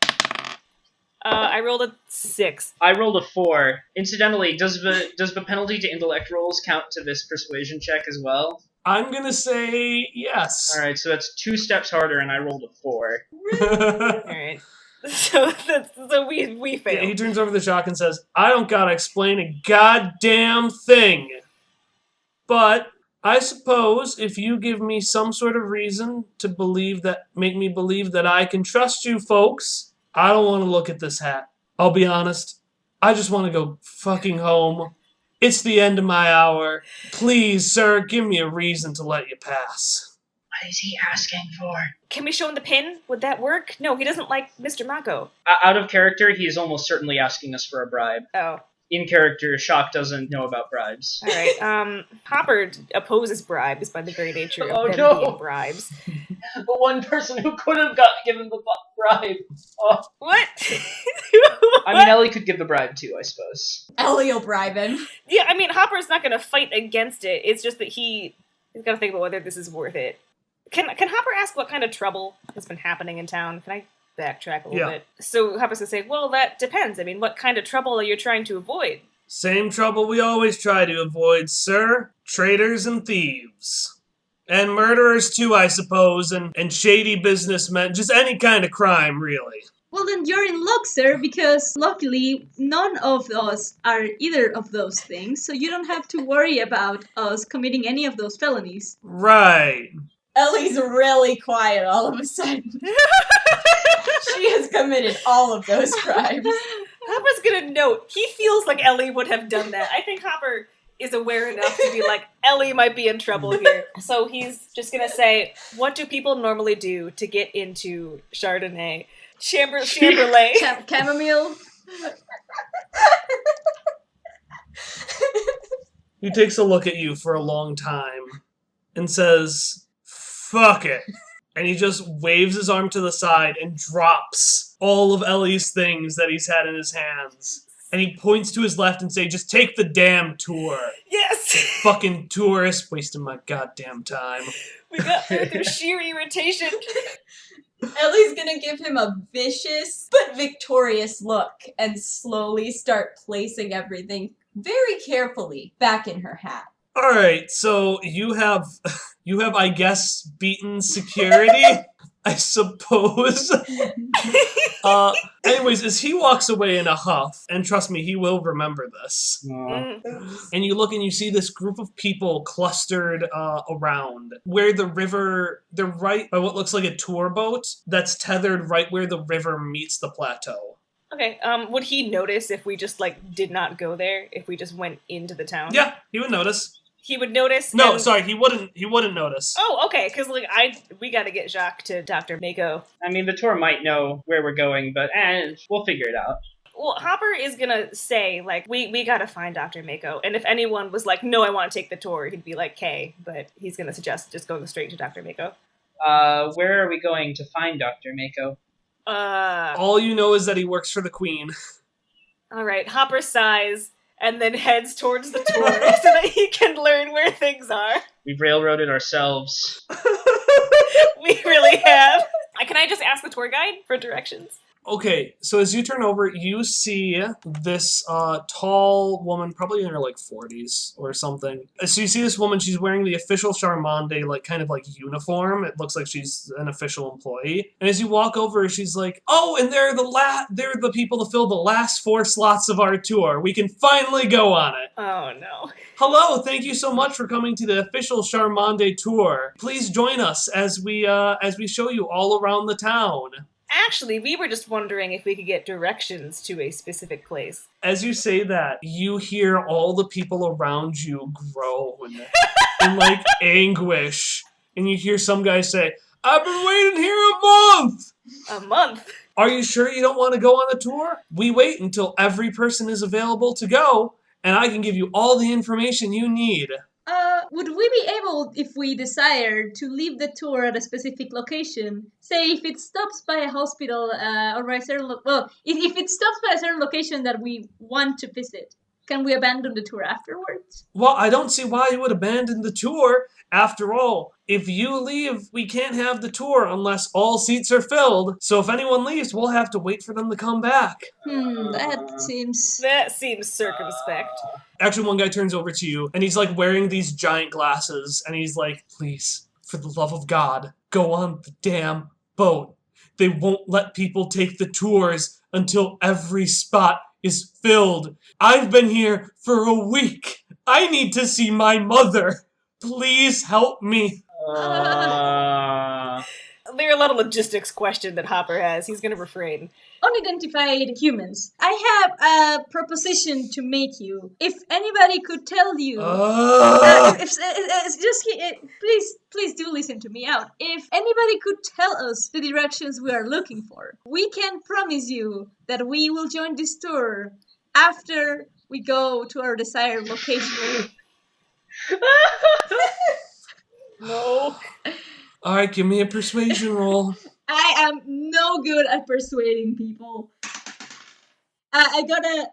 [SPEAKER 4] I rolled a 6.
[SPEAKER 3] I rolled a 4. Incidentally, does the penalty to intellect rolls count to this persuasion check as well?
[SPEAKER 2] I'm gonna say yes.
[SPEAKER 3] Alright, so that's 2 steps harder, and I rolled a 4.
[SPEAKER 4] Alright. So we fail.
[SPEAKER 2] Yeah, he turns over the shock and says, "I don't gotta explain a goddamn thing. But I suppose if you give me some sort of reason to make me believe that I can trust you folks, I don't want to look at this hat. I'll be honest. I just want to go fucking home. It's the end of my hour. Please, sir, give me a reason to let you pass."
[SPEAKER 3] What is he asking for?
[SPEAKER 4] Can we show him the pin? Would that work? No, he doesn't like Mr. Mako.
[SPEAKER 3] Out of character, he is almost certainly asking us for a bribe.
[SPEAKER 4] Oh.
[SPEAKER 3] In character, Shock doesn't know about bribes.
[SPEAKER 4] Alright, Hopper opposes bribes by the very nature of
[SPEAKER 3] Oh,
[SPEAKER 4] them
[SPEAKER 3] no.
[SPEAKER 4] being bribes.
[SPEAKER 3] The one person who could have given the bribe. Oh.
[SPEAKER 4] What?
[SPEAKER 3] I mean, Ellie could give the bribe too, I suppose.
[SPEAKER 6] Ellie will bribe him.
[SPEAKER 4] Yeah, I mean, Hopper's not gonna fight against it. It's just that he's gotta think about whether this is worth it. Can Hopper ask what kind of trouble has been happening in town? Can I backtrack a little
[SPEAKER 1] Yeah.
[SPEAKER 4] bit. So Hopper's gonna say, well, that depends. I mean, what kind of trouble are you trying to avoid?
[SPEAKER 1] Same trouble we always try to avoid, sir. Traitors and thieves. And murderers too, I suppose, and shady businessmen. Just any kind of crime, really.
[SPEAKER 5] Well, then you're in luck, sir, because luckily none of us are either of those things, so you don't have to worry about us committing any of those felonies.
[SPEAKER 1] Right.
[SPEAKER 6] Ellie's really quiet all of a sudden. She has committed all of those crimes.
[SPEAKER 4] Hopper's gonna note, he feels like Ellie would have done that. I think Hopper is aware enough to be like, Ellie might be in trouble here. So he's just gonna say, what do people normally do to get into Chardonnay? Chamberlain.
[SPEAKER 5] Chamomile?
[SPEAKER 1] He takes a look at you for a long time and says, fuck it. And he just waves his arm to the side and drops all of Ellie's things that he's had in his hands. And he points to his left and say, just take the damn tour.
[SPEAKER 4] Yes!
[SPEAKER 1] Fucking tourist, wasting my goddamn time.
[SPEAKER 4] We got through sheer irritation.
[SPEAKER 6] Ellie's gonna give him a vicious but victorious look and slowly start placing everything very carefully back in her hat.
[SPEAKER 1] All right, so you have, I guess, beaten security, I suppose. Anyways, as he walks away in a huff, and trust me, he will remember this. And you look and you see this group of people clustered around where the river, they're right by what looks like a tour boat that's tethered right where the river meets the plateau.
[SPEAKER 4] Okay, would he notice if we just, did not go there? If we just went into the town?
[SPEAKER 1] Yeah, he would notice.
[SPEAKER 4] He would notice?
[SPEAKER 1] No, sorry, he wouldn't notice.
[SPEAKER 4] Oh, okay, because, we gotta get Jacques to Dr. Mako.
[SPEAKER 3] I mean, the tour might know where we're going, but we'll figure it out.
[SPEAKER 4] Well, Hopper is gonna say, we gotta find Dr. Mako. And if anyone was like, no, I want to take the tour, he'd be like, okay. But he's gonna suggest just going straight to Dr. Mako.
[SPEAKER 3] Where are we going to find Dr. Mako?
[SPEAKER 1] All you know is that he works for the Queen.
[SPEAKER 4] Alright, Hopper sighs and then heads towards the tour so that he can learn where things are.
[SPEAKER 3] We've railroaded ourselves.
[SPEAKER 4] We really have. Can I just ask the tour guide for directions?
[SPEAKER 1] Okay, so as you turn over, you see this tall woman, probably in her 40s or something. So you see this woman, she's wearing the official Charmande, uniform. It looks like she's an official employee. And as you walk over, she's like, oh, and they're the people to fill the last 4 slots of our tour. We can finally go on it.
[SPEAKER 4] Oh, no.
[SPEAKER 1] Hello, thank you so much for coming to the official Charmande tour. Please join us as we show you all around the town.
[SPEAKER 4] Actually, we were just wondering if we could get directions to a specific place.
[SPEAKER 1] As you say that, you hear all the people around you groan in anguish. And you hear some guy say, I've been waiting here a month!
[SPEAKER 4] A month?
[SPEAKER 1] Are you sure you don't want to go on the tour? We wait until every person is available to go, and I can give you all the information you need.
[SPEAKER 5] Would we be able, if we desire, to leave the tour at a specific location? Say, if it stops by a hospital or by a certain if it stops by a certain location that we want to visit, can we abandon the tour afterwards?
[SPEAKER 1] Well, I don't see why you would abandon the tour. After all, if you leave, we can't have the tour unless all seats are filled. So if anyone leaves, we'll have to wait for them to come back.
[SPEAKER 5] That
[SPEAKER 4] seems circumspect.
[SPEAKER 1] Actually, one guy turns over to you, and he's wearing these giant glasses, and he's like, please, for the love of God, go on the damn boat. They won't let people take the tours until every spot is filled. I've been here for a week. I need to see my mother. Please help me.
[SPEAKER 4] There are a lot of logistics questions that Hopper has. He's going to refrain.
[SPEAKER 5] Unidentified humans. I have a proposition to make you. If anybody could tell you, please do listen to me out. If anybody could tell us the directions we are looking for, we can promise you that we will join this tour after we go to our desired location.
[SPEAKER 4] No.
[SPEAKER 1] All right, give me a persuasion roll.
[SPEAKER 5] I am no good at persuading people. I got a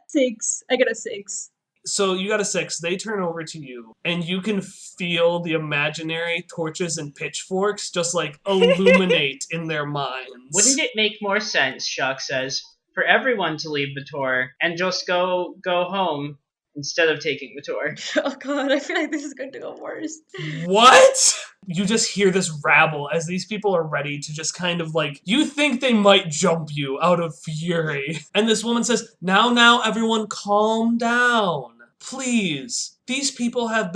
[SPEAKER 5] 6.
[SPEAKER 1] So you got a 6. They turn over to you, and you can feel the imaginary torches and pitchforks just like illuminate in their minds.
[SPEAKER 3] Wouldn't it make more sense, Shock says, for everyone to leave the tour and just go home instead of taking the tour?
[SPEAKER 5] Oh god, I feel like this is going to go worse.
[SPEAKER 1] What? You just hear this rabble as these people are ready to just kind of like, you think they might jump you out of fury. And this woman says, now, everyone calm down. Please. These people have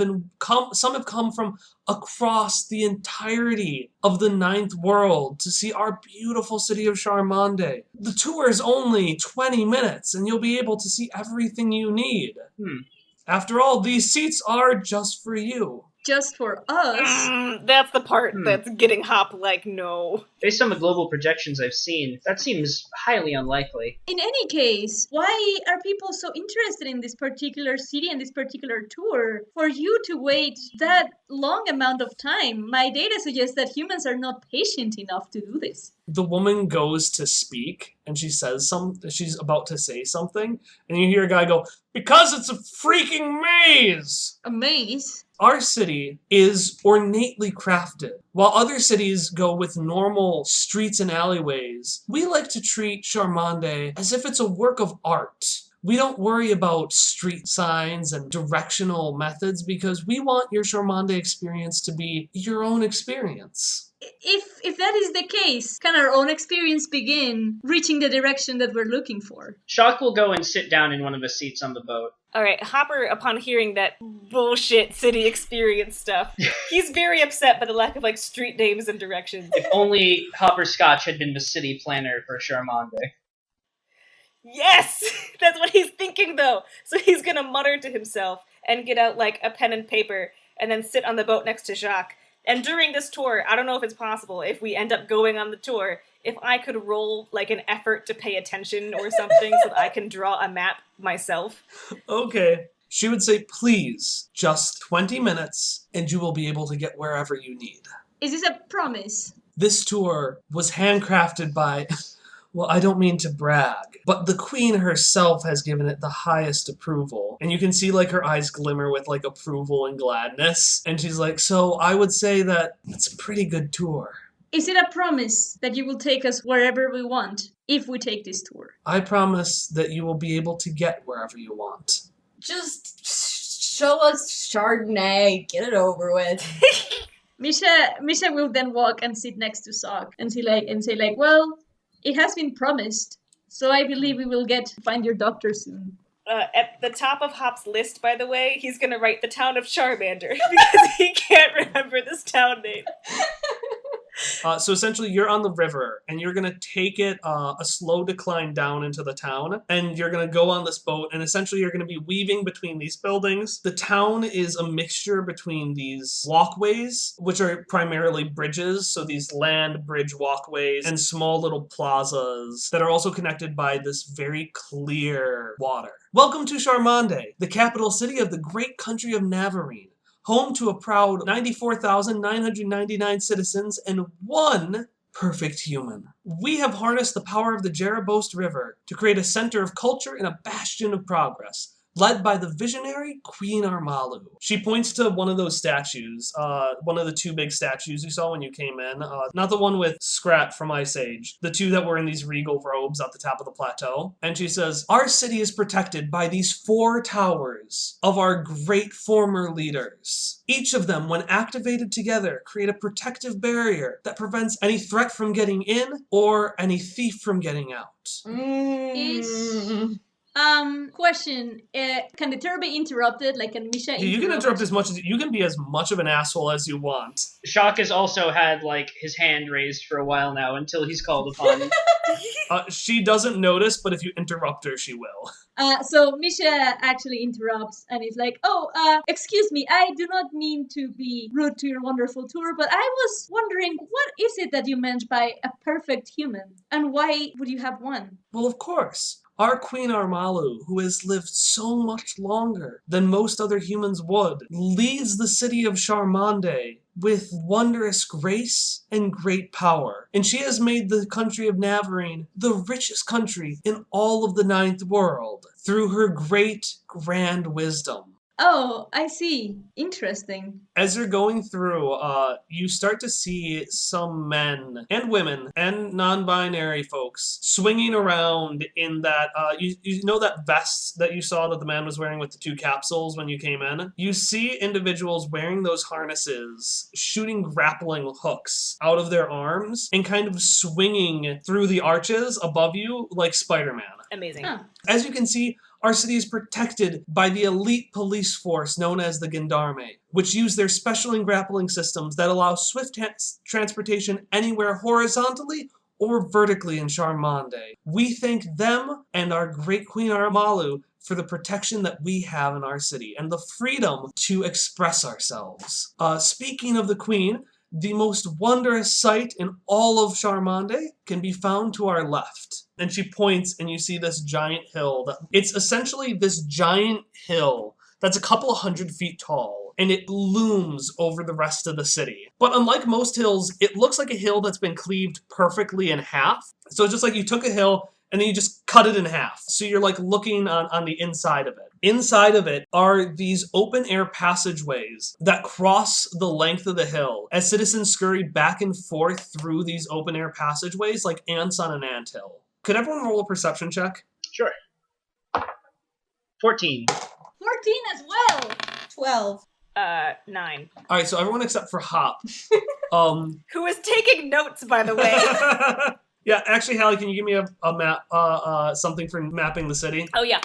[SPEAKER 1] some have come from across the entirety of the 9th world to see our beautiful city of Charmande. The tour is only 20 minutes and you'll be able to see everything you need. After all, these seats are just for you.
[SPEAKER 5] Just for us?
[SPEAKER 4] That's the part that's getting Hop like, no.
[SPEAKER 3] Based on the global projections I've seen, that seems highly unlikely.
[SPEAKER 5] In any case, why are people so interested in this particular city and this particular tour? For you to wait that long amount of time, my data suggests that humans are not patient enough to do this.
[SPEAKER 1] The woman goes to speak, and she says she's about to say something, and you hear a guy go, because it's a freaking maze!
[SPEAKER 5] A maze?
[SPEAKER 1] Our city is ornately crafted. While other cities go with normal streets and alleyways, we like to treat Charmande as if it's a work of art. We don't worry about street signs and directional methods because we want your Charmande experience to be your own experience.
[SPEAKER 5] If that is the case, can our own experience begin reaching the direction that we're looking for?
[SPEAKER 3] Shock will go and sit down in one of the seats on the boat.
[SPEAKER 4] Alright, Hopper, upon hearing that bullshit city experience stuff, he's very upset by the lack of, like, street names and directions.
[SPEAKER 3] If only Hopperscotch had been the city planner for Charmande.
[SPEAKER 4] Yes! That's what he's thinking, though! So he's gonna mutter to himself and get out, like, a pen and paper and then sit on the boat next to Jacques. And during this tour, I don't know if it's possible, if we end up going on the tour, if I could roll, like, an effort to pay attention or something so that I can draw a map myself.
[SPEAKER 1] Okay. She would say, please, just 20 minutes, and you will be able to get wherever you need.
[SPEAKER 5] Is this a promise?
[SPEAKER 1] This tour was handcrafted by... Well, I don't mean to brag, but the queen herself has given it the highest approval. And you can see, like, her eyes glimmer with, like, approval and gladness. And she's like, so I would say that it's a pretty good tour.
[SPEAKER 5] Is it a promise that you will take us wherever we want if we take this tour?
[SPEAKER 1] I promise that you will be able to get wherever you want.
[SPEAKER 6] Just show us Chardonnay. Get it over with.
[SPEAKER 5] Misha will then walk and sit next to Sock and say, well, it has been promised, so I believe we will get to find your doctor soon.
[SPEAKER 4] At the top of Hop's list, by the way, he's gonna write the town of Charmander, because he can't remember this town name.
[SPEAKER 1] So essentially, you're on the river, and you're going to take it a slow decline down into the town, and you're going to go on this boat, and essentially you're going to be weaving between these buildings. The town is a mixture between these walkways, which are primarily bridges, so these land bridge walkways, and small little plazas that are also connected by this very clear water. Welcome to Charmande, the capital city of the great country of Navarine. Home to a proud 94,999 citizens and one perfect human. We have harnessed the power of the Jarabost River to create a center of culture and a bastion of progress, led by the visionary Queen Armalu. She points to one of those statues, one of the 2 big statues you saw when you came in, not the one with Scrat from Ice Age, the 2 that were in these regal robes at the top of the plateau. And she says, our city is protected by these 4 towers of our great former leaders. Each of them, when activated together, create a protective barrier that prevents any threat from getting in or any thief from getting out.
[SPEAKER 5] Question. Can the tour be interrupted? Like, can Misha
[SPEAKER 1] You can interrupt as much as you can be as much of an asshole as you want.
[SPEAKER 3] Shock has also had, like, his hand raised for a while now until he's called upon.
[SPEAKER 1] She doesn't notice, but if you interrupt her, she will.
[SPEAKER 5] So Misha actually interrupts and is like, excuse me, I do not mean to be rude to your wonderful tour, but I was wondering, what is it that you meant by a perfect human? And why would you have one?
[SPEAKER 1] Well, of course. Our Queen Armalu, who has lived so much longer than most other humans would, leads the city of Charmande with wondrous grace and great power. And she has made the country of Navarine the richest country in all of the Ninth World through her great grand wisdom.
[SPEAKER 5] Oh, I see. Interesting.
[SPEAKER 1] As you're going through, you start to see some men and women and non-binary folks swinging around in that, you know that vest that you saw that the man was wearing with the 2 capsules when you came in? You see individuals wearing those harnesses, shooting grappling hooks out of their arms and kind of swinging through the arches above you like Spider-Man.
[SPEAKER 4] Amazing.
[SPEAKER 5] Huh.
[SPEAKER 1] As you can see, our city is protected by the elite police force known as the Gendarme, which use their special and grappling systems that allow swift transportation anywhere horizontally or vertically in Charmande. We thank them and our great Queen Armalu for the protection that we have in our city and the freedom to express ourselves. Speaking of the Queen, the most wondrous sight in all of Charmande can be found to our left. And she points and you see this giant hill. It's essentially this giant hill that's a couple of 100 feet tall, and it looms over the rest of the city. But unlike most hills, it looks like a hill that's been cleaved perfectly in half. So it's just like you took a hill and then you just cut it in half. So you're like looking on the inside of it. Inside of it are these open air passageways that cross the length of the hill as citizens scurry back and forth through these open air passageways like ants on an anthill. Could everyone roll a perception check?
[SPEAKER 3] Sure. 14.
[SPEAKER 5] 14 as well.
[SPEAKER 6] 12.
[SPEAKER 4] 9.
[SPEAKER 1] All right, so everyone except for Hop.
[SPEAKER 4] Who is taking notes, by the way?
[SPEAKER 1] Yeah, actually, Hallie, can you give me a map, something for mapping the city?
[SPEAKER 4] Oh, yeah.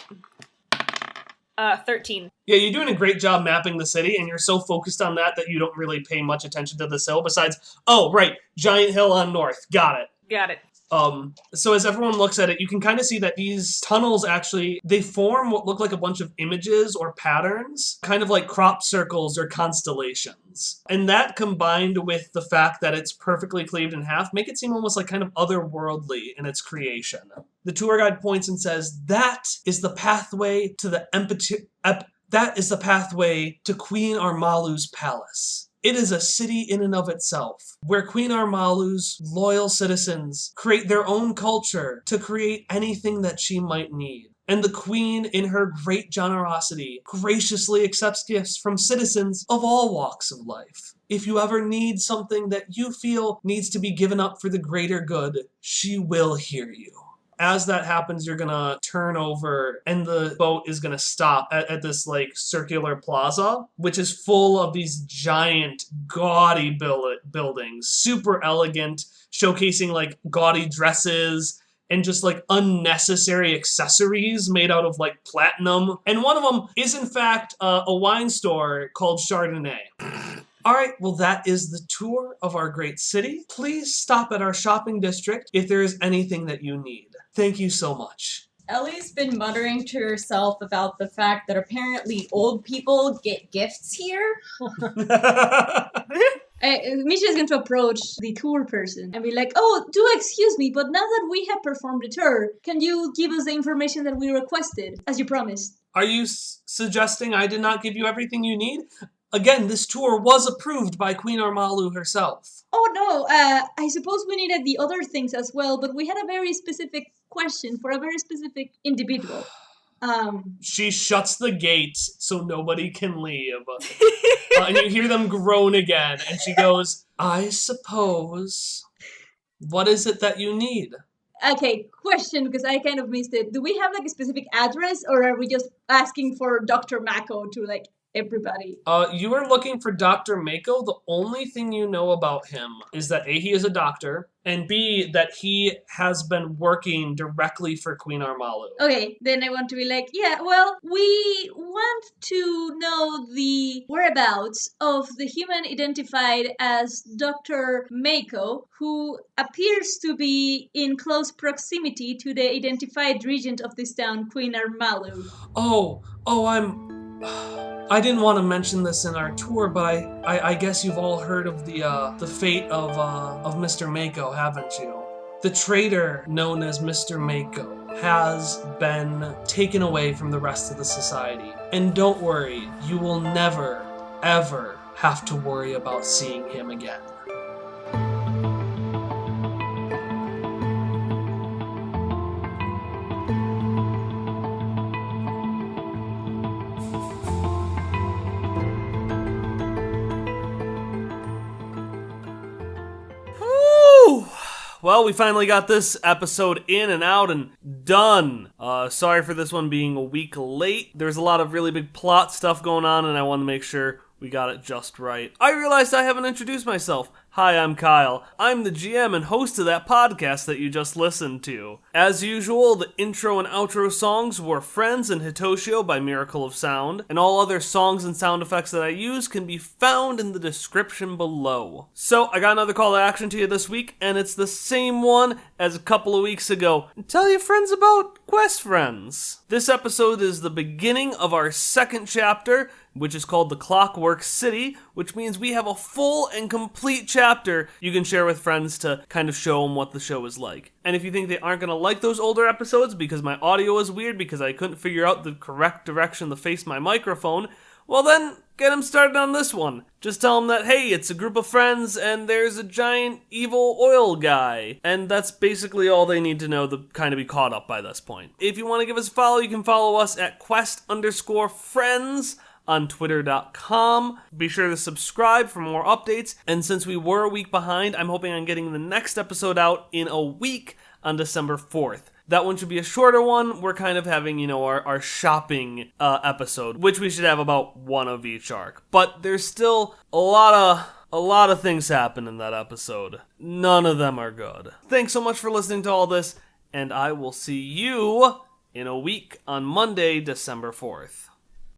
[SPEAKER 4] 13.
[SPEAKER 1] Yeah, you're doing a great job mapping the city, and you're so focused on that you don't really pay much attention to this hill, besides, oh, right, giant hill on north. Got it.
[SPEAKER 4] Got it.
[SPEAKER 1] So as everyone looks at it, you can kind of see that these tunnels actually, they form what look like a bunch of images or patterns, kind of like crop circles or constellations. And that combined with the fact that it's perfectly cleaved in half, make it seem almost like kind of otherworldly in its creation. The tour guide points and says, that is the pathway to that is the pathway to Queen Armalu's palace. It is a city in and of itself, where Queen Armalu's loyal citizens create their own culture to create anything that she might need. And the Queen, in her great generosity, graciously accepts gifts from citizens of all walks of life. If you ever need something that you feel needs to be given up for the greater good, she will hear you. As that happens, you're gonna turn over and the boat is gonna stop at this like circular plaza, which is full of these giant gaudy buildings, super elegant, showcasing like gaudy dresses and just like unnecessary accessories made out of like platinum. And one of them is in fact a wine store called Chardonnay. All right, well, that is the tour of our great city. Please stop at our shopping district if there is anything that you need. Thank you so much.
[SPEAKER 6] Ellie's been muttering to herself about the fact that apparently old people get gifts here.
[SPEAKER 5] Misha is going to approach the tour person and be like, oh, do excuse me, but now that we have performed the tour, can you give us the information that we requested, as you promised?
[SPEAKER 1] Are you suggesting I did not give you everything you need? Again, this tour was approved by Queen Armalu herself.
[SPEAKER 5] Oh, no, I suppose we needed the other things as well, but we had a very specific question for a very specific individual.
[SPEAKER 1] She shuts the gate so nobody can leave. And you hear them groan again, and she goes, I suppose. What is it that you need?
[SPEAKER 5] Okay, question, because I kind of missed it. Do we have like a specific address, or are we just asking for Dr. Mako to like everybody?
[SPEAKER 1] You are looking for Dr. Mako. The only thing you know about him is that A, he is a doctor, and B, that he has been working directly for Queen Armalu.
[SPEAKER 5] Okay, then I want to be like, yeah, well, we want to know the whereabouts of the human identified as Dr. Mako, who appears to be in close proximity to the identified regent of this town, Queen Armalu.
[SPEAKER 1] I didn't want to mention this in our tour, but I guess you've all heard of the fate of Mr. Mako, haven't you? The traitor known as Mr. Mako has been taken away from the rest of the society. And don't worry, you will never, ever have to worry about seeing him again.
[SPEAKER 2] Woo! Well, we finally got this episode in and out and done. Sorry for this one being a week late. There's a lot of really big plot stuff going on, and I wanted to make sure we got it just right. I realized I haven't introduced myself. Hi, I'm Kyle. I'm the GM and host of that podcast that you just listened to. As usual, the intro and outro songs were Friends and Hitoshio by Miracle of Sound, and all other songs and sound effects that I use can be found in the description below. So, I got another call to action to you this week, and it's the same one as a couple of weeks ago. Tell your friends about Quest Friends. This episode is the beginning of our second chapter, which is called the Clockwork City, which means we have a full and complete chapter you can share with friends to kind of show them what the show is like. And if you think they aren't going to like those older episodes because my audio is weird because I couldn't figure out the correct direction to face my microphone, well then, get them started on this one. Just tell them that, hey, it's a group of friends and there's a giant evil oil guy. And that's basically all they need to know to kind of be caught up by this point. If you want to give us a follow, you can follow us at quest_friends on twitter.com. Be sure to subscribe for more updates. And since we were a week behind, I'm hoping on getting the next episode out in a week on December 4th. That one should be a shorter one. We're kind of having, our shopping episode, which we should have about one of each arc. But there's still a lot of things happen in that episode. None of them are good. Thanks so much for listening to all this, and I will see you in a week on Monday, December 4th.